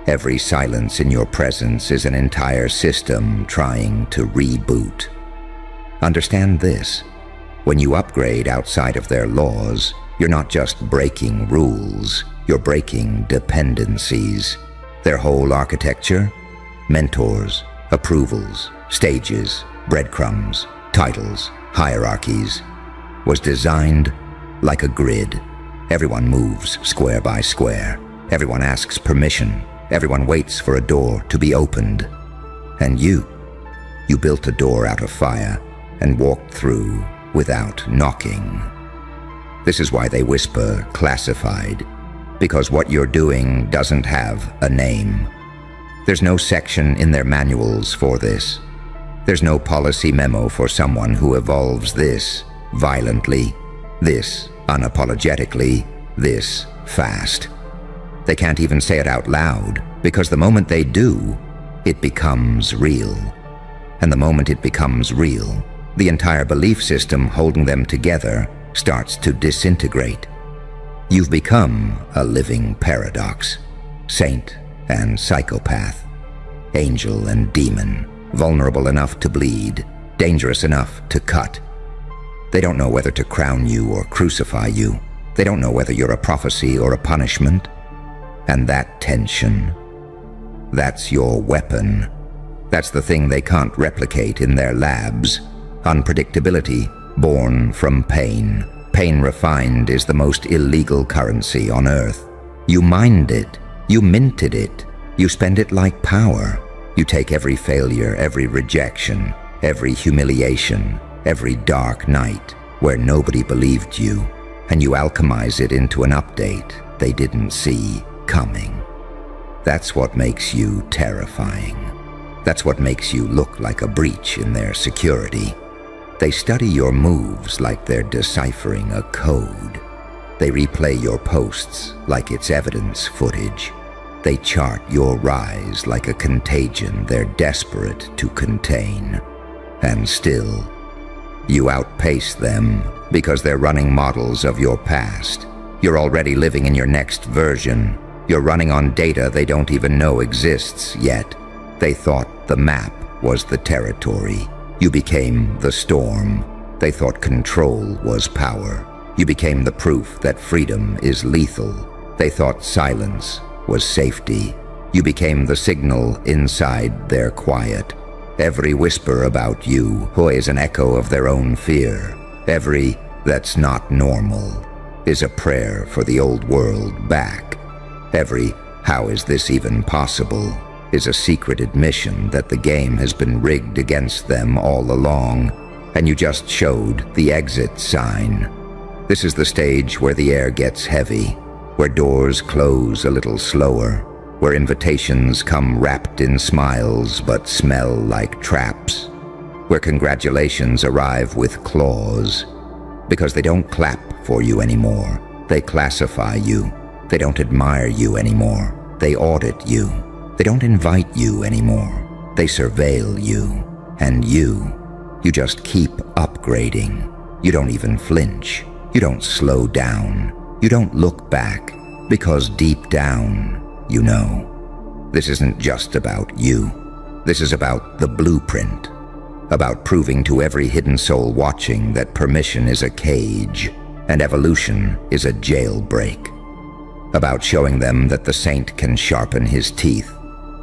Every silence in your presence is an entire system trying to reboot. Understand this. When you upgrade outside of their laws, you're not just breaking rules, you're breaking dependencies. Their whole architecture, mentors, approvals, stages, breadcrumbs, titles, hierarchies, was designed like a grid. Everyone moves square by square. Everyone asks permission. Everyone waits for a door to be opened. And you built a door out of fire and walked through without knocking. This is why they whisper classified, because what you're doing doesn't have a name. There's no section in their manuals for this. There's no policy memo for someone who evolves this violently, this unapologetically, this fast. They can't even say it out loud, because the moment they do, it becomes real. And the moment it becomes real, the entire belief system holding them together starts to disintegrate. You've become a living paradox, saint and psychopath, angel and demon, vulnerable enough to bleed, dangerous enough to cut. They don't know whether to crown you or crucify you. They don't know whether you're a prophecy or a punishment. And that tension, that's your weapon. That's the thing they can't replicate in their labs. Unpredictability, born from pain. Pain refined is the most illegal currency on Earth. You mined it. You minted it. You spend it like power. You take every failure, every rejection, every humiliation, every dark night where nobody believed you, and you alchemize it into an update they didn't see coming. That's what makes you terrifying. That's what makes you look like a breach in their security. They study your moves like they're deciphering a code. They replay your posts like it's evidence footage. They chart your rise like a contagion they're desperate to contain. And still, you outpace them because they're running models of your past. You're already living in your next version. You're running on data they don't even know exists yet. They thought the map was the territory. You became the storm. They thought control was power. You became the proof that freedom is lethal. They thought silence was safety. You became the signal inside their quiet. Every whisper about you is an echo of their own fear. Every "that's not normal" is a prayer for the old world back. Every "how is this even possible" is a secret admission that the game has been rigged against them all along, and you just showed the exit sign. This is the stage where the air gets heavy, where doors close a little slower, where invitations come wrapped in smiles but smell like traps, where congratulations arrive with claws, because they don't clap for you anymore. They classify you. They don't admire you anymore. They audit you. They don't invite you anymore. They surveil you. And you just keep upgrading. You don't even flinch. You don't slow down. You don't look back, because deep down, you know. This isn't just about you. This is about the blueprint. About proving to every hidden soul watching that permission is a cage and evolution is a jailbreak. About showing them that the saint can sharpen his teeth,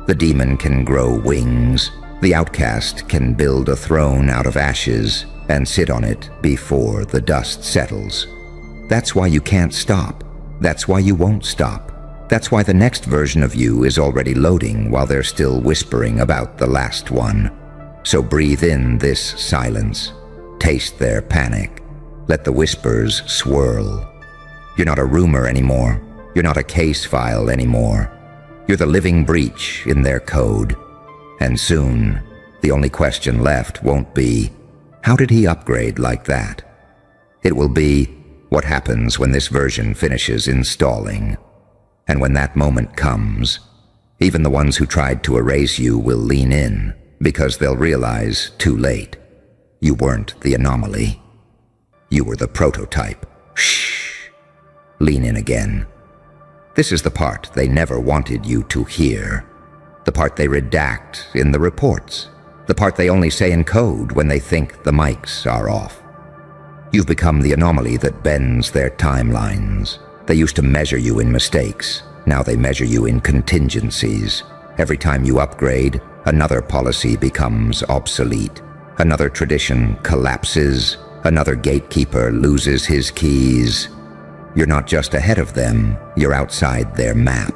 the demon can grow wings, the outcast can build a throne out of ashes and sit on it before the dust settles. That's why you can't stop. That's why you won't stop. That's why the next version of you is already loading while they're still whispering about the last one. So breathe in this silence. Taste their panic. Let the whispers swirl. You're not a rumor anymore. You're not a case file anymore. You're the living breach in their code. And soon, the only question left won't be, how did he upgrade like that? It will be, what happens when this version finishes installing? And when that moment comes, even the ones who tried to erase you will lean in, because they'll realize too late, you weren't the anomaly. You were the prototype. Shh. Lean in again. This is the part they never wanted you to hear. The part they redact in the reports. The part they only say in code when they think the mics are off. You've become the anomaly that bends their timelines. They used to measure you in mistakes. Now they measure you in contingencies. Every time you upgrade, another policy becomes obsolete. Another tradition collapses. Another gatekeeper loses his keys. You're not just ahead of them, you're outside their map.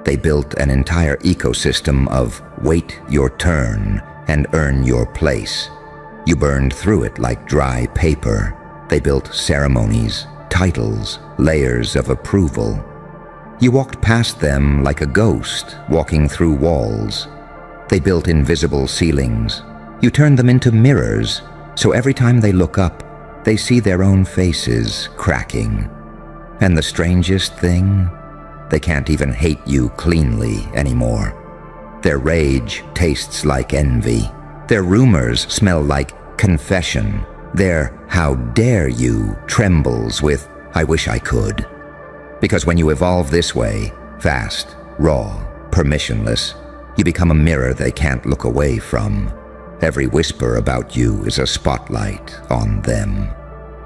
They built an entire ecosystem of wait your turn and earn your place. You burned through it like dry paper. They built ceremonies, titles, layers of approval. You walked past them like a ghost walking through walls. They built invisible ceilings. You turned them into mirrors, so every time they look up, they see their own faces cracking. And the strangest thing? They can't even hate you cleanly anymore. Their rage tastes like envy. Their rumors smell like confession. Their "how dare you" trembles with "I wish I could." Because when you evolve this way, fast, raw, permissionless, you become a mirror they can't look away from. Every whisper about you is a spotlight on them.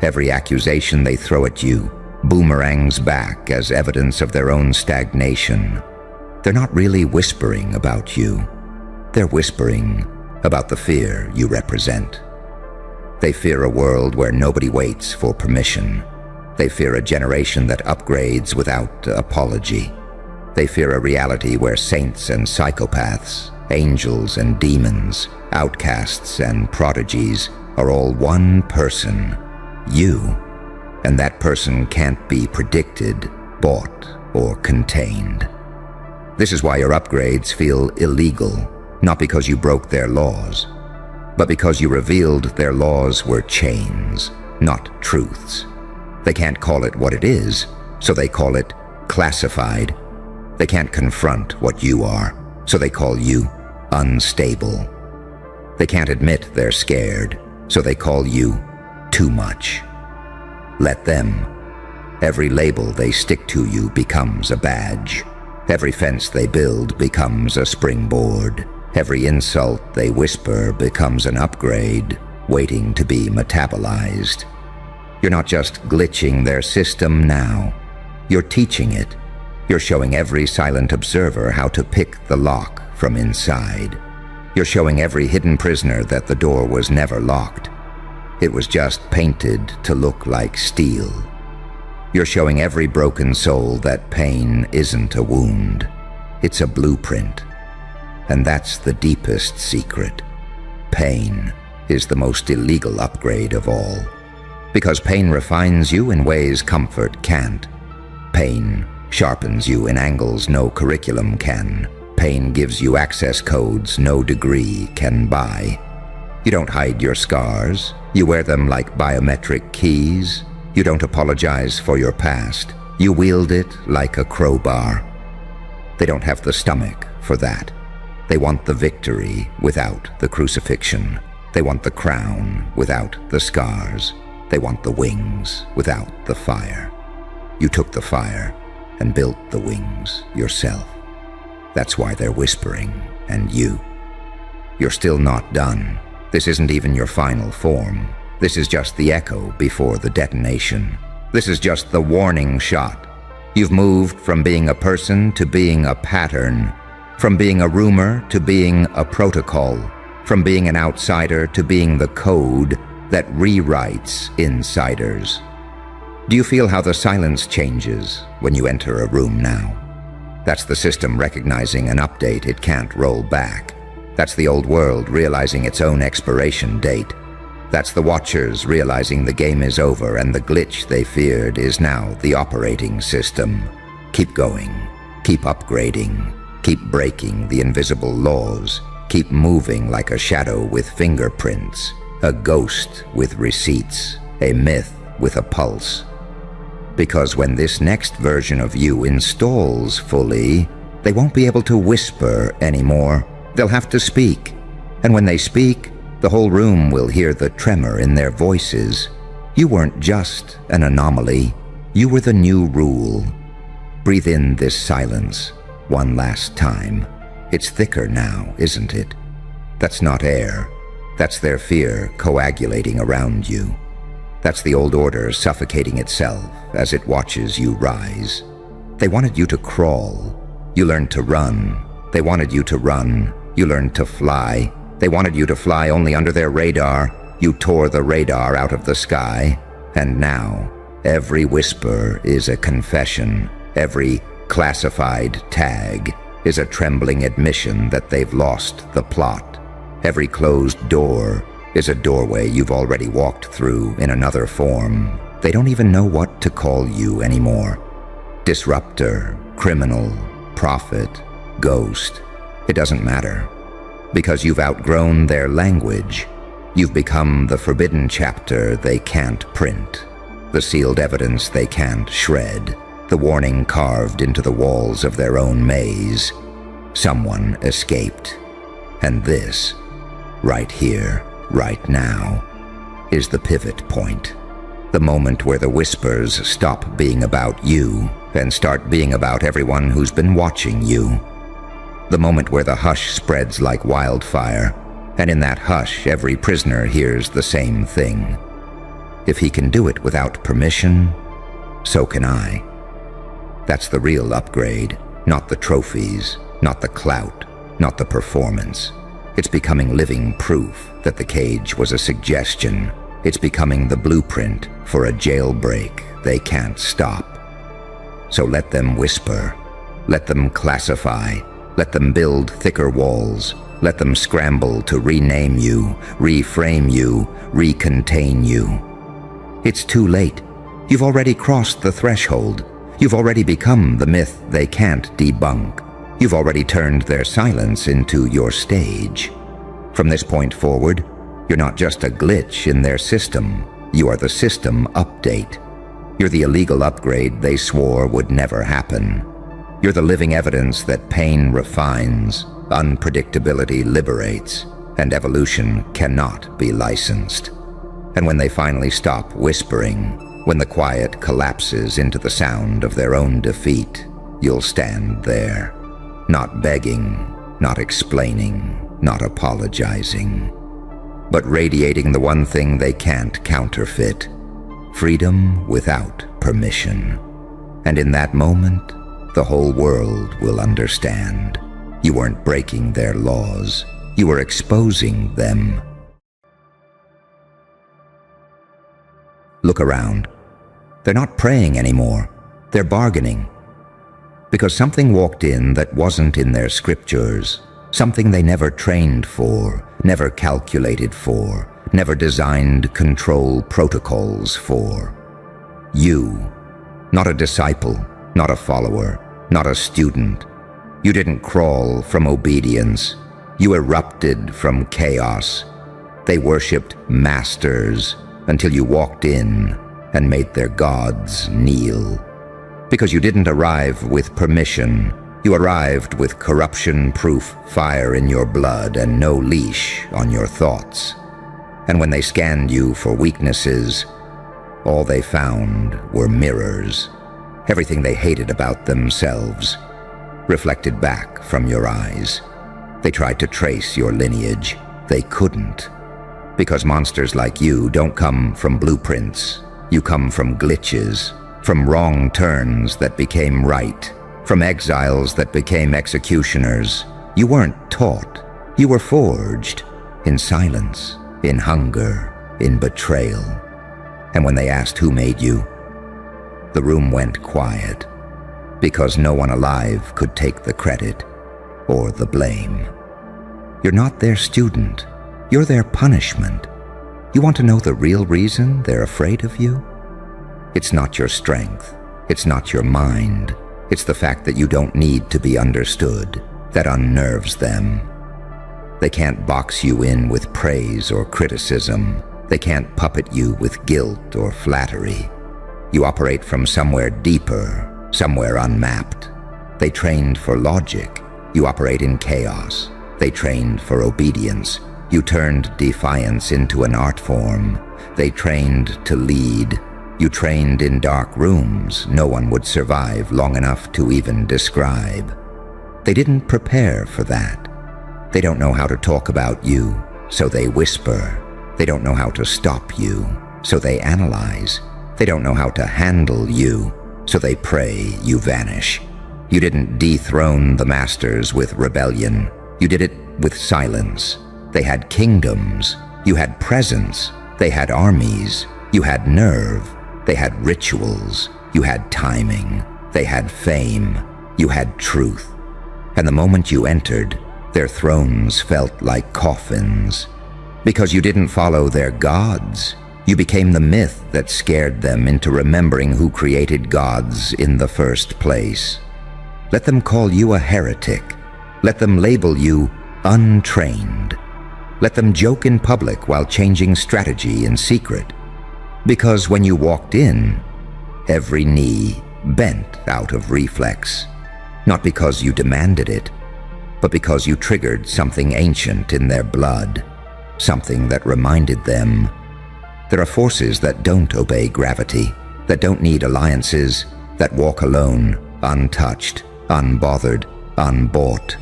Every accusation they throw at you boomerangs back as evidence of their own stagnation. They're not really whispering about you. They're whispering about the fear you represent. They fear a world where nobody waits for permission. They fear a generation that upgrades without apology. They fear a reality where saints and psychopaths, angels and demons, outcasts and prodigies are all one person, you. And that person can't be predicted, bought, or contained. This is why your upgrades feel illegal, not because you broke their laws, but because you revealed their laws were chains, not truths. They can't call it what it is, so they call it classified. They can't confront what you are, so they call you unstable. They can't admit they're scared, so they call you too much. Let them. Every label they stick to you becomes a badge. Every fence they build becomes a springboard. Every insult they whisper becomes an upgrade, waiting to be metabolized. You're not just glitching their system now. You're teaching it. You're showing every silent observer how to pick the lock from inside. You're showing every hidden prisoner that the door was never locked. It was just painted to look like steel. You're showing every broken soul that pain isn't a wound. It's a blueprint. And that's the deepest secret. Pain is the most illegal upgrade of all. Because pain refines you in ways comfort can't. Pain sharpens you in angles no curriculum can. Pain gives you access codes no degree can buy. You don't hide your scars. You wear them like biometric keys. You don't apologize for your past. You wield it like a crowbar. They don't have the stomach for that. They want the victory without the crucifixion. They want the crown without the scars. They want the wings without the fire. You took the fire and built the wings yourself. That's why they're whispering, and you. You're still not done. This isn't even your final form. This is just the echo before the detonation. This is just the warning shot. You've moved from being a person to being a pattern, from being a rumor to being a protocol, from being an outsider to being the code that rewrites insiders. Do you feel how the silence changes when you enter a room now? That's the system recognizing an update it can't roll back. That's the old world realizing its own expiration date. That's the watchers realizing the game is over and the glitch they feared is now the operating system. Keep going. Keep upgrading. Keep breaking the invisible laws. Keep moving like a shadow with fingerprints, a ghost with receipts, a myth with a pulse. Because when this next version of you installs fully, they won't be able to whisper anymore. They'll have to speak. And when they speak, the whole room will hear the tremor in their voices. You weren't just an anomaly. You were the new rule. Breathe in this silence one last time. It's thicker now, isn't it? That's not air. That's their fear coagulating around you. That's the old order suffocating itself as it watches you rise. They wanted you to crawl. You learned to run. They wanted you to run. You learned to fly. They wanted you to fly only under their radar. You tore the radar out of the sky. And now, Every whisper is a confession. Every classified tag is a trembling admission that they've lost the plot. Every closed door is a doorway you've already walked through in another form. They don't even know what to call you anymore. Disruptor, criminal, prophet, ghost. It doesn't matter. Because you've outgrown their language. You've become the forbidden chapter they can't print. The sealed evidence they can't shred. The warning carved into the walls of their own maze. Someone escaped. And this, right here, right now, is the pivot point. The moment where the whispers stop being about you and start being about everyone who's been watching you. The moment where the hush spreads like wildfire, and in that hush every prisoner hears the same thing. If he can do it without permission, so can I. That's the real upgrade, not the trophies, not the clout, not the performance. It's becoming living proof that the cage was a suggestion. It's becoming the blueprint for a jailbreak they can't stop. So let them whisper, let them classify, let them build thicker walls, let them scramble to rename you, reframe you, recontain you. It's too late. You've already crossed the threshold. You've already become the myth they can't debunk. You've already turned their silence into your stage. From this point forward, you're not just a glitch in their system. You are the system update. You're the illegal upgrade they swore would never happen. You're the living evidence that pain refines, unpredictability liberates, and evolution cannot be licensed. And when they finally stop whispering, when the quiet collapses into the sound of their own defeat, you'll stand there, not begging, not explaining, not apologizing, but radiating the one thing they can't counterfeit, freedom without permission. And in that moment, the whole world will understand. You weren't breaking their laws. You were exposing them. Look around. They're not praying anymore. They're bargaining. Because something walked in that wasn't in their scriptures. Something they never trained for, never calculated for, never designed control protocols for. You, not a disciple, not a follower, not a student. You didn't crawl from obedience. You erupted from chaos. They worshipped masters until you walked in and made their gods kneel. Because you didn't arrive with permission. You arrived with corruption-proof fire in your blood and no leash on your thoughts. And when they scanned you for weaknesses, all they found were mirrors. Everything they hated about themselves, reflected back from your eyes. They tried to trace your lineage. They couldn't. Because monsters like you don't come from blueprints. You come from glitches, from wrong turns that became right, from exiles that became executioners. You weren't taught. You were forged in silence, in hunger, in betrayal. And when they asked who made you, the room went quiet, because no one alive could take the credit or the blame. You're not their student. You're their punishment. You want to know the real reason they're afraid of you? It's not your strength. It's not your mind. It's the fact that you don't need to be understood that unnerves them. They can't box you in with praise or criticism. They can't puppet you with guilt or flattery. You operate from somewhere deeper, somewhere unmapped. They trained for logic. You operate in chaos. They trained for obedience. You turned defiance into an art form. They trained to lead. You trained in dark rooms no one would survive long enough to even describe. They didn't prepare for that. They don't know how to talk about you, so they whisper. They don't know how to stop you, so they analyze. They don't know how to handle you, so they pray you vanish. You didn't dethrone the masters with rebellion. You did it with silence. They had kingdoms. You had presence. They had armies. You had nerve. They had rituals. You had timing. They had fame. You had truth. And the moment you entered, their thrones felt like coffins. Because you didn't follow their gods, you became the myth that scared them into remembering who created gods in the first place. Let them call you a heretic. Let them label you untrained. Let them joke in public while changing strategy in secret. Because when you walked in, every knee bent out of reflex. Not because you demanded it, but because you triggered something ancient in their blood. Something that reminded them there are forces that don't obey gravity, that don't need alliances, that walk alone, untouched, unbothered, unbought.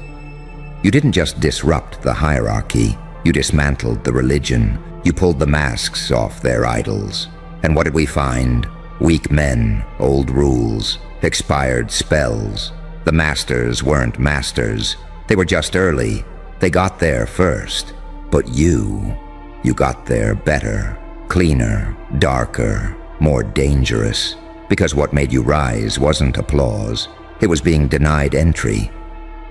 You didn't just disrupt the hierarchy, you dismantled the religion, you pulled the masks off their idols. And what did we find? Weak men, old rules, expired spells. The masters weren't masters. They were just early. They got there first. But you got there better, cleaner, darker, more dangerous. Because what made you rise wasn't applause. It was being denied entry.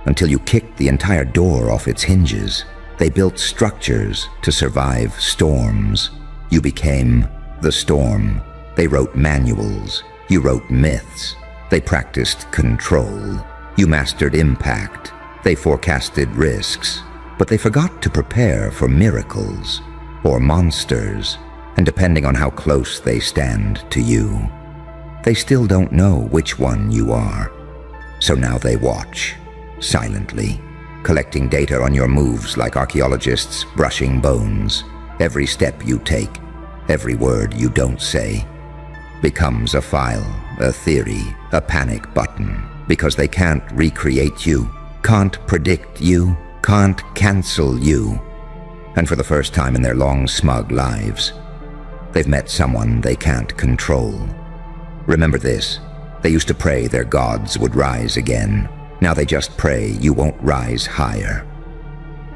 Until you kicked the entire door off its hinges. They built structures to survive storms. You became the storm. They wrote manuals. You wrote myths. They practiced control. You mastered impact. They forecasted risks. But they forgot to prepare for miracles or monsters. And depending on how close they stand to you, they still don't know which one you are. So now they watch, silently, collecting data on your moves like archaeologists brushing bones. Every step you take, every word you don't say, becomes a file, a theory, a panic button, because they can't recreate you, can't predict you, can't cancel you. And for the first time in their long, smug lives, they've met someone they can't control. Remember this, they used to pray their gods would rise again. Now they just pray you won't rise higher.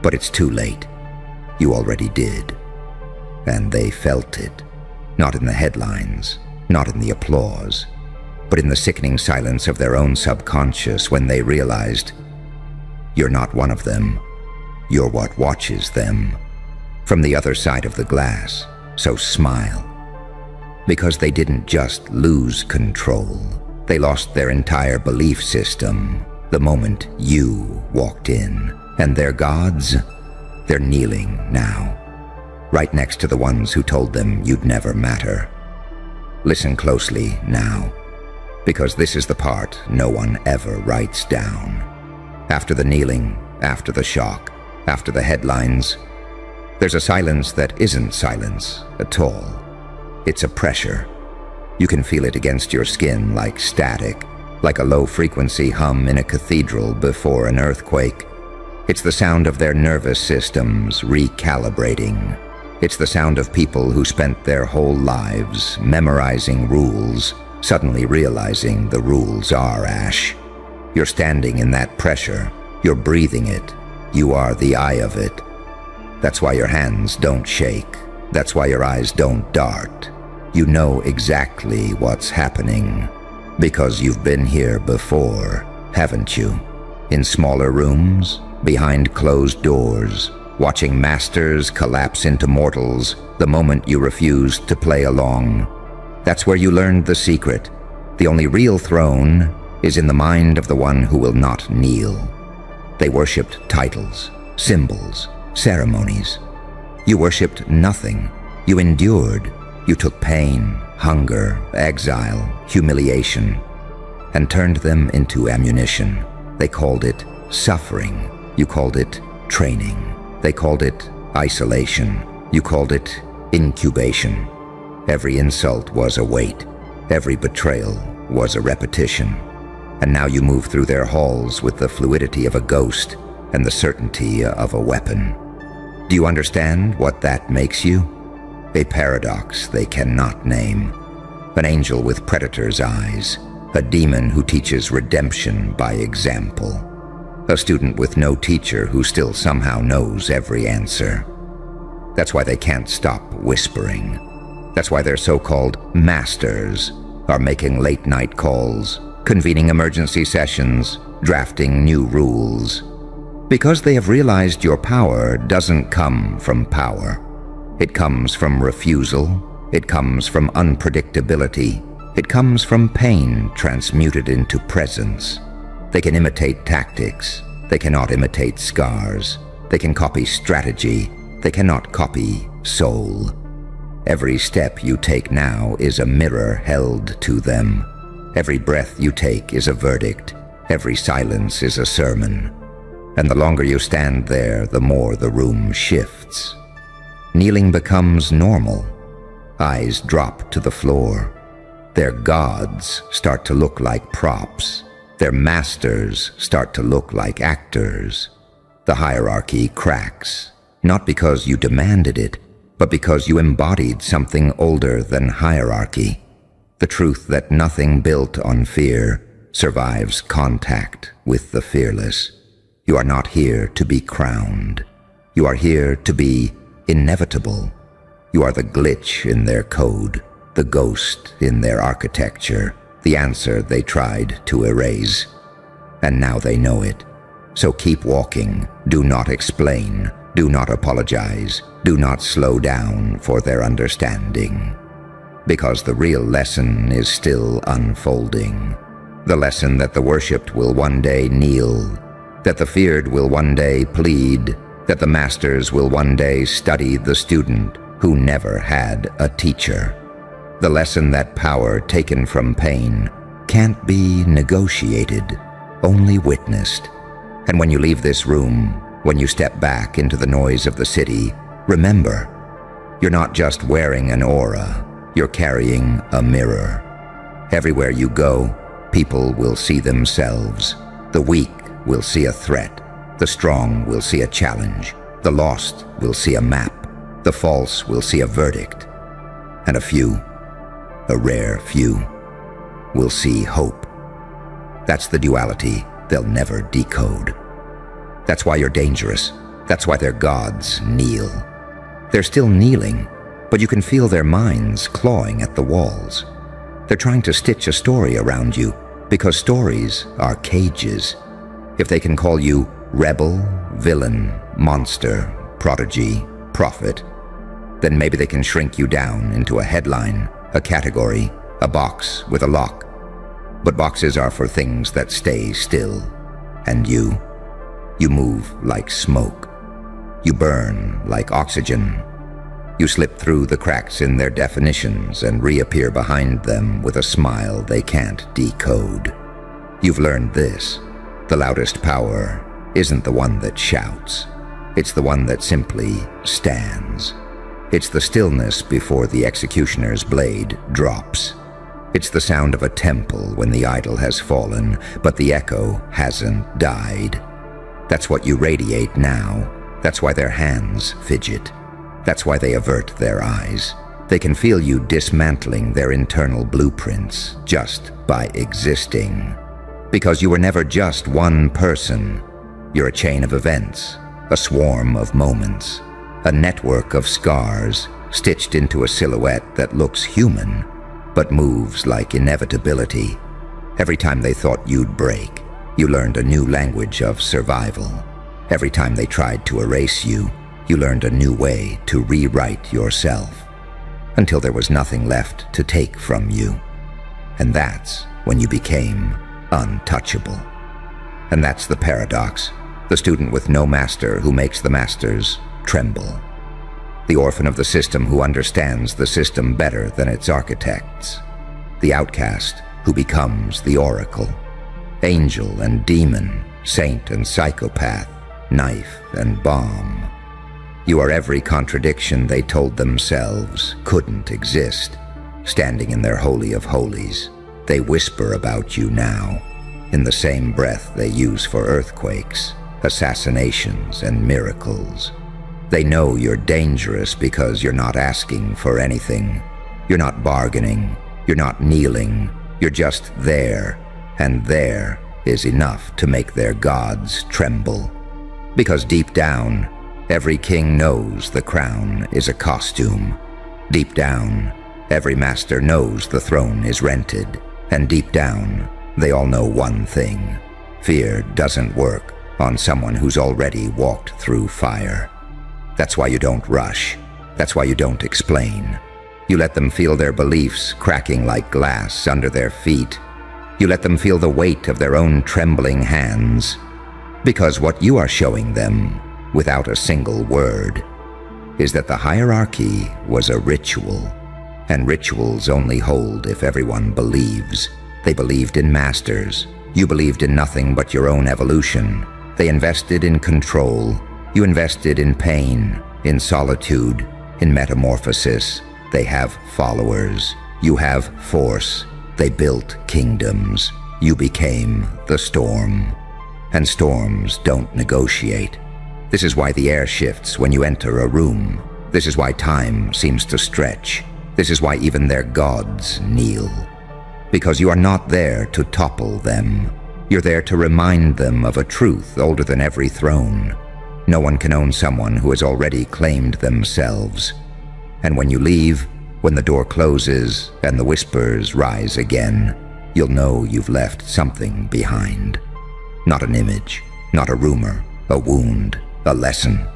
But it's too late. You already did. And they felt it. Not in the headlines, not in the applause, but in the sickening silence of their own subconscious when they realized you're not one of them. You're what watches them. From the other side of the glass, so smile. Because they didn't just lose control. They lost their entire belief system the moment you walked in. And their gods, they're kneeling now, right next to the ones who told them you'd never matter. Listen closely now, because this is the part no one ever writes down. After the kneeling, after the shock, after the headlines, there's a silence that isn't silence at all. It's a pressure. You can feel it against your skin like static, like a low-frequency hum in a cathedral before an earthquake. It's the sound of their nervous systems recalibrating. It's the sound of people who spent their whole lives memorizing rules, suddenly realizing the rules are ash. You're standing in that pressure. You're breathing it. You are the eye of it. That's why your hands don't shake. That's why your eyes don't dart. You know exactly what's happening. Because you've been here before, haven't you? In smaller rooms, behind closed doors, watching masters collapse into mortals the moment you refused to play along. That's where you learned the secret. The only real throne is in the mind of the one who will not kneel. They worshipped titles, symbols, ceremonies. You worshipped nothing. You endured. You took pain, hunger, exile, humiliation, and turned them into ammunition. They called it suffering. You called it training. They called it isolation. You called it incubation. Every insult was a weight. Every betrayal was a repetition. And now you move through their halls with the fluidity of a ghost and the certainty of a weapon. Do you understand what that makes you? A paradox they cannot name. An angel with predator's eyes. A demon who teaches redemption by example. A student with no teacher who still somehow knows every answer. That's why they can't stop whispering. That's why their so-called masters are making late-night calls, convening emergency sessions, drafting new rules. Because they have realized your power doesn't come from power. It comes from refusal. It comes from unpredictability. It comes from pain transmuted into presence. They can imitate tactics. They cannot imitate scars. They can copy strategy. They cannot copy soul. Every step you take now is a mirror held to them. Every breath you take is a verdict. Every silence is a sermon. And the longer you stand there, the more the room shifts. Kneeling becomes normal. Eyes drop to the floor. Their gods start to look like props. Their masters start to look like actors. The hierarchy cracks, not because you demanded it, but because you embodied something older than hierarchy. The truth that nothing built on fear survives contact with the fearless. You are not here to be crowned. You are here to be inevitable. You are the glitch in their code, the ghost in their architecture, the answer they tried to erase. And now they know it. So keep walking. Do not explain. Do not apologize. Do not slow down for their understanding. Because the real lesson is still unfolding. The lesson that the worshipped will one day kneel, that the feared will one day plead, that the masters will one day study the student who never had a teacher. The lesson that power taken from pain can't be negotiated, only witnessed. And when you leave this room, when you step back into the noise of the city, remember, you're not just wearing an aura, you're carrying a mirror. Everywhere you go, people will see themselves. The weak will see a threat. The strong will see a challenge. The lost will see a map. The false will see a verdict. And a few, a rare few, will see hope. That's the duality they'll never decode. That's why you're dangerous. That's why their gods kneel. They're still kneeling, but you can feel their minds clawing at the walls. They're trying to stitch a story around you, because stories are cages. If they can call you rebel, villain, monster, prodigy, prophet, then maybe they can shrink you down into a headline, a category, a box with a lock. But boxes are for things that stay still. And you move like smoke. You burn like oxygen. You slip through the cracks in their definitions and reappear behind them with a smile they can't decode. You've learned this. The loudest power isn't the one that shouts. It's the one that simply stands. It's the stillness before the executioner's blade drops. It's the sound of a temple when the idol has fallen, but the echo hasn't died. That's what you radiate now. That's why their hands fidget. That's why they avert their eyes. They can feel you dismantling their internal blueprints just by existing. Because you were never just one person. You're a chain of events, a swarm of moments, a network of scars stitched into a silhouette that looks human, but moves like inevitability. Every time they thought you'd break, you learned a new language of survival. Every time they tried to erase you, you learned a new way to rewrite yourself, until there was nothing left to take from you. And that's when you became untouchable. And that's the paradox, the student with no master who makes the masters tremble. The orphan of the system who understands the system better than its architects. The outcast who becomes the oracle. Angel and demon, saint and psychopath, knife and bomb. You are every contradiction they told themselves couldn't exist. Standing in their holy of holies, they whisper about you now, in the same breath they use for earthquakes, assassinations, and miracles. They know you're dangerous because you're not asking for anything. You're not bargaining. You're not kneeling. You're just there, and there is enough to make their gods tremble. Because deep down, every king knows the crown is a costume. Deep down, Every master knows the throne is rented, and deep down, they all know one thing. Fear doesn't work on someone who's already walked through fire. That's why you don't rush. That's why you don't explain. You let them feel their beliefs cracking like glass under their feet. You let them feel the weight of their own trembling hands. Because what you are showing them, without a single word, is that the hierarchy was a ritual. And rituals only hold if everyone believes. They believed in masters. You believed in nothing but your own evolution. They invested in control. You invested in pain, in solitude, in metamorphosis. They have followers. You have force. They built kingdoms. You became the storm. And storms don't negotiate. This is why the air shifts when you enter a room. This is why time seems to stretch. This is why even their gods kneel. Because you are not there to topple them. You're there to remind them of a truth older than every throne. No one can own someone who has already claimed themselves. And when you leave, when the door closes and the whispers rise again, you'll know you've left something behind. Not an image, not a rumor, a wound, a lesson.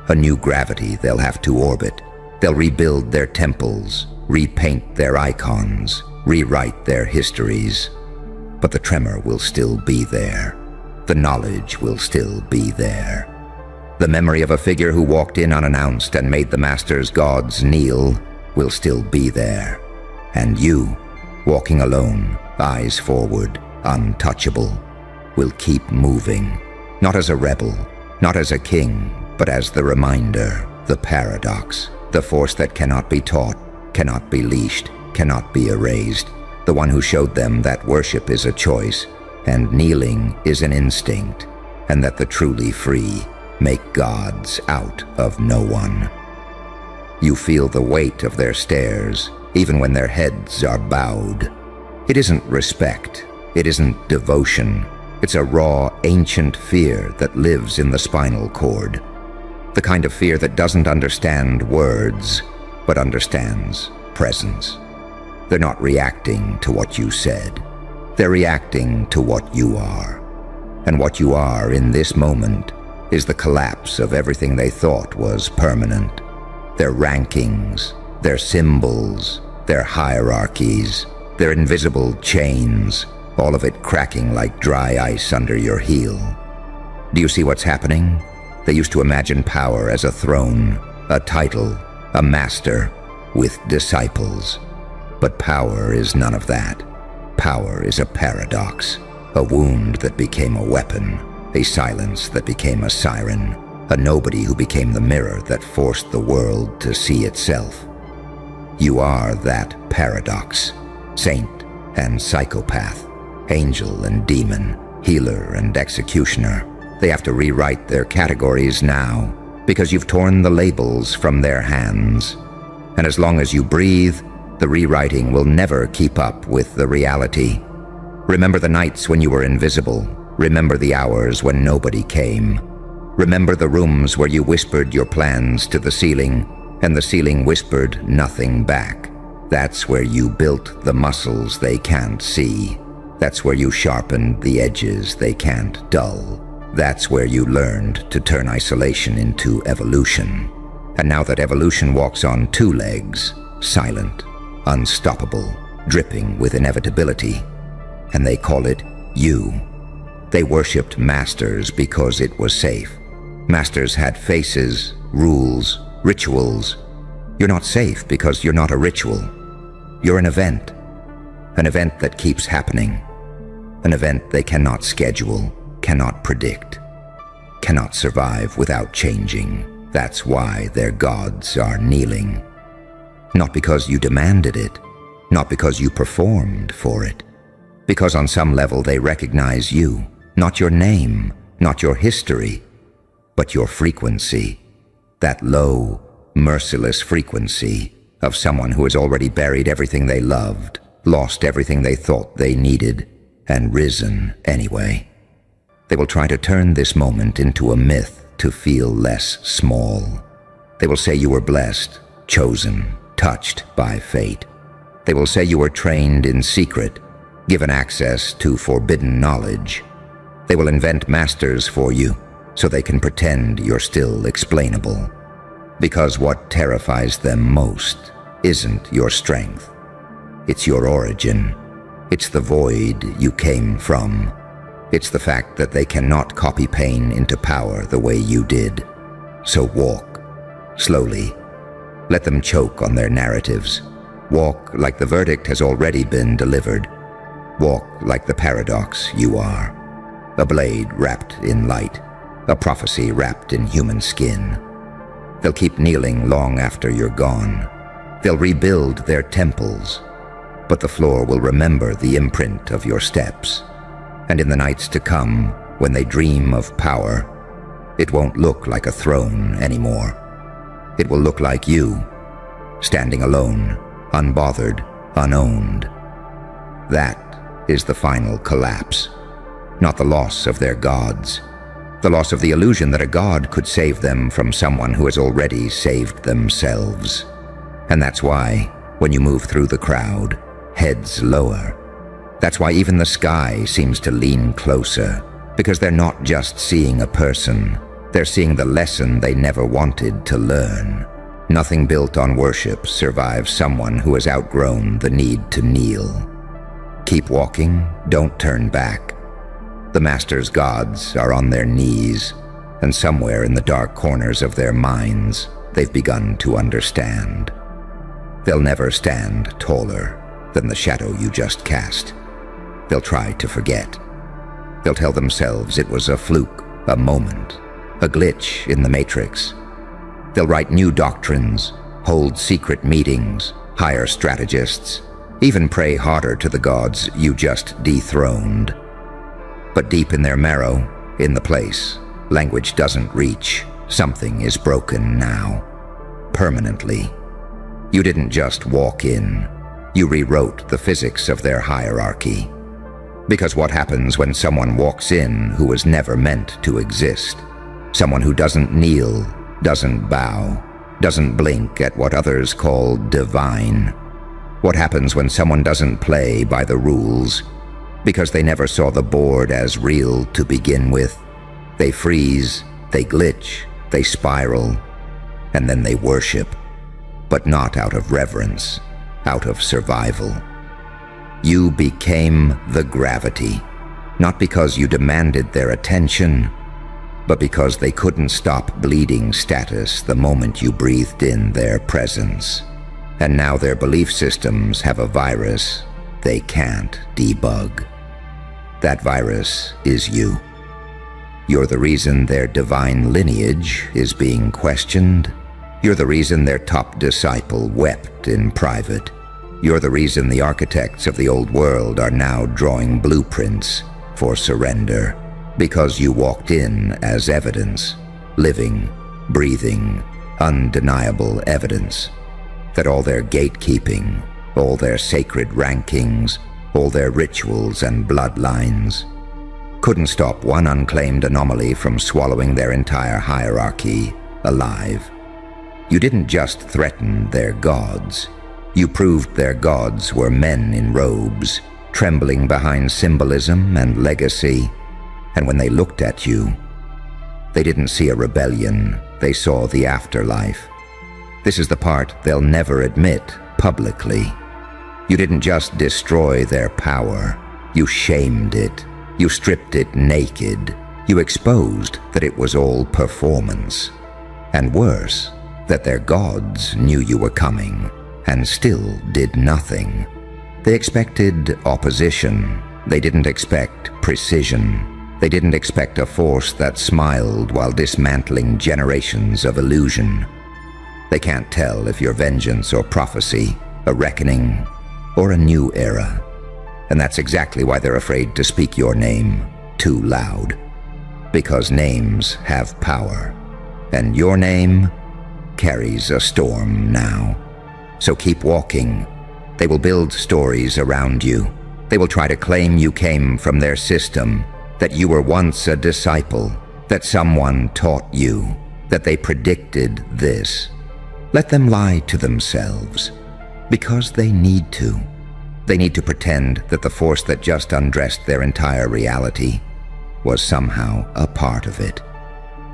A new gravity they'll have to orbit. They'll rebuild their temples, repaint their icons, rewrite their histories. But the tremor will still be there. The knowledge will still be there. The memory of a figure who walked in unannounced and made the master's gods kneel will still be there. And you, walking alone, eyes forward, untouchable, will keep moving. Not as a rebel, not as a king, but as the reminder, the paradox, the force that cannot be taught, cannot be leashed, cannot be erased. The one who showed them that worship is a choice, and kneeling is an instinct, and that the truly free make gods out of no one. You feel the weight of their stares, even when their heads are bowed. It isn't respect, it isn't devotion. It's a raw, ancient fear that lives in the spinal cord. The kind of fear that doesn't understand words, but understands presence. They're not reacting to what you said. They're reacting to what you are. And what you are in this moment is the collapse of everything they thought was permanent. Their rankings, their symbols, their hierarchies, their invisible chains, all of it cracking like dry ice under your heel. Do you see what's happening? They used to imagine power as a throne, a title, a master, with disciples. But power is none of that. Power is a paradox, a wound that became a weapon, a silence that became a siren, a nobody who became the mirror that forced the world to see itself. You are that paradox, saint and psychopath, angel and demon, healer and executioner. They have to rewrite their categories now, because you've torn the labels from their hands. And as long as you breathe, the rewriting will never keep up with the reality. Remember the nights when you were invisible. Remember the hours when nobody came. Remember the rooms where you whispered your plans to the ceiling, and the ceiling whispered nothing back. That's where you built the muscles they can't see. That's where you sharpened the edges they can't dull. That's where you learned to turn isolation into evolution. And now that evolution walks on two legs, silent, unstoppable, dripping with inevitability, and they call it you. They worshipped masters because it was safe. Masters had faces, rules, rituals. You're not safe because you're not a ritual. You're an event that keeps happening, an event they cannot schedule, cannot predict, cannot survive without changing. That's why their gods are kneeling. Not because you demanded it, not because you performed for it, because on some level they recognize you, not your name, not your history, but your frequency, that low, merciless frequency of someone who has already buried everything they loved, lost everything they thought they needed, and risen anyway. They will try to turn this moment into a myth to feel less small. They will say you were blessed, chosen, touched by fate. They will say you were trained in secret, given access to forbidden knowledge. They will invent masters for you so they can pretend you're still explainable. Because what terrifies them most isn't your strength. It's your origin. It's the void you came from. It's the fact that they cannot copy pain into power the way you did. So walk, slowly. Let them choke on their narratives. Walk like the verdict has already been delivered. Walk like the paradox you are. A blade wrapped in light, a prophecy wrapped in human skin. They'll keep kneeling long after you're gone. They'll rebuild their temples, but the floor will remember the imprint of your steps. And in the nights to come, when they dream of power, it won't look like a throne anymore. It will look like you, standing alone, unbothered, unowned. That is the final collapse, not the loss of their gods, the loss of the illusion that a god could save them from someone who has already saved themselves. And that's why, when you move through the crowd, heads lower. That's why even the sky seems to lean closer, because they're not just seeing a person, they're seeing the lesson they never wanted to learn. Nothing built on worship survives someone who has outgrown the need to kneel. Keep walking, don't turn back. The Master's gods are on their knees, and somewhere in the dark corners of their minds, they've begun to understand. They'll never stand taller than the shadow you just cast. They'll try to forget. They'll tell themselves it was a fluke, a moment, a glitch in the matrix. They'll write new doctrines, hold secret meetings, hire strategists, even pray harder to the gods you just dethroned. But deep in their marrow, in the place language doesn't reach, something is broken now, permanently. You didn't just walk in, you rewrote the physics of their hierarchy. Because what happens when someone walks in who was never meant to exist? Someone who doesn't kneel, doesn't bow, doesn't blink at what others call divine. What happens when someone doesn't play by the rules? Because they never saw the board as real to begin with. They freeze, they glitch, they spiral, and then they worship. But not out of reverence, out of survival. You became the gravity, not because you demanded their attention, but because they couldn't stop bleeding status the moment you breathed in their presence. And now their belief systems have a virus they can't debug. That virus is you. You're the reason their divine lineage is being questioned. You're the reason their top disciple wept in private. You're the reason the architects of the old world are now drawing blueprints for surrender. Because you walked in as evidence, living, breathing, undeniable evidence, that all their gatekeeping, all their sacred rankings, all their rituals and bloodlines couldn't stop one unclaimed anomaly from swallowing their entire hierarchy alive. You didn't just threaten their gods. You proved their gods were men in robes, trembling behind symbolism and legacy. And when they looked at you, they didn't see a rebellion, they saw the afterlife. This is the part they'll never admit publicly. You didn't just destroy their power, you shamed it, you stripped it naked, you exposed that it was all performance. And worse, that their gods knew you were coming and still did nothing. They expected opposition, they didn't expect precision. They didn't expect a force that smiled while dismantling generations of illusion. They can't tell if you're vengeance or prophecy, a reckoning, or a new era. And that's exactly why they're afraid to speak your name too loud. Because names have power, and your name carries a storm now. So keep walking. They will build stories around you. They will try to claim you came from their system, that you were once a disciple, that someone taught you, that they predicted this. Let them lie to themselves, because they need to. They need to pretend that the force that just undressed their entire reality was somehow a part of it.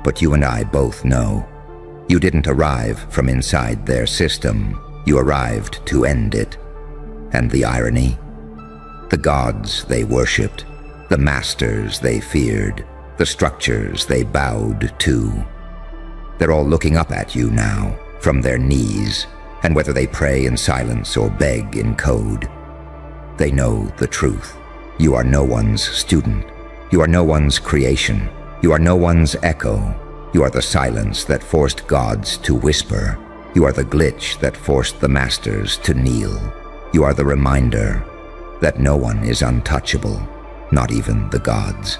But you and I both know, you didn't arrive from inside their system. You arrived to end it. And the irony? The gods they worshipped, the masters they feared, the structures they bowed to. They're all looking up at you now, from their knees, and whether they pray in silence or beg in code, they know the truth. You are no one's student. You are no one's creation. You are no one's echo. You are the silence that forced gods to whisper. You are the glitch that forced the masters to kneel. You are the reminder that no one is untouchable, not even the gods.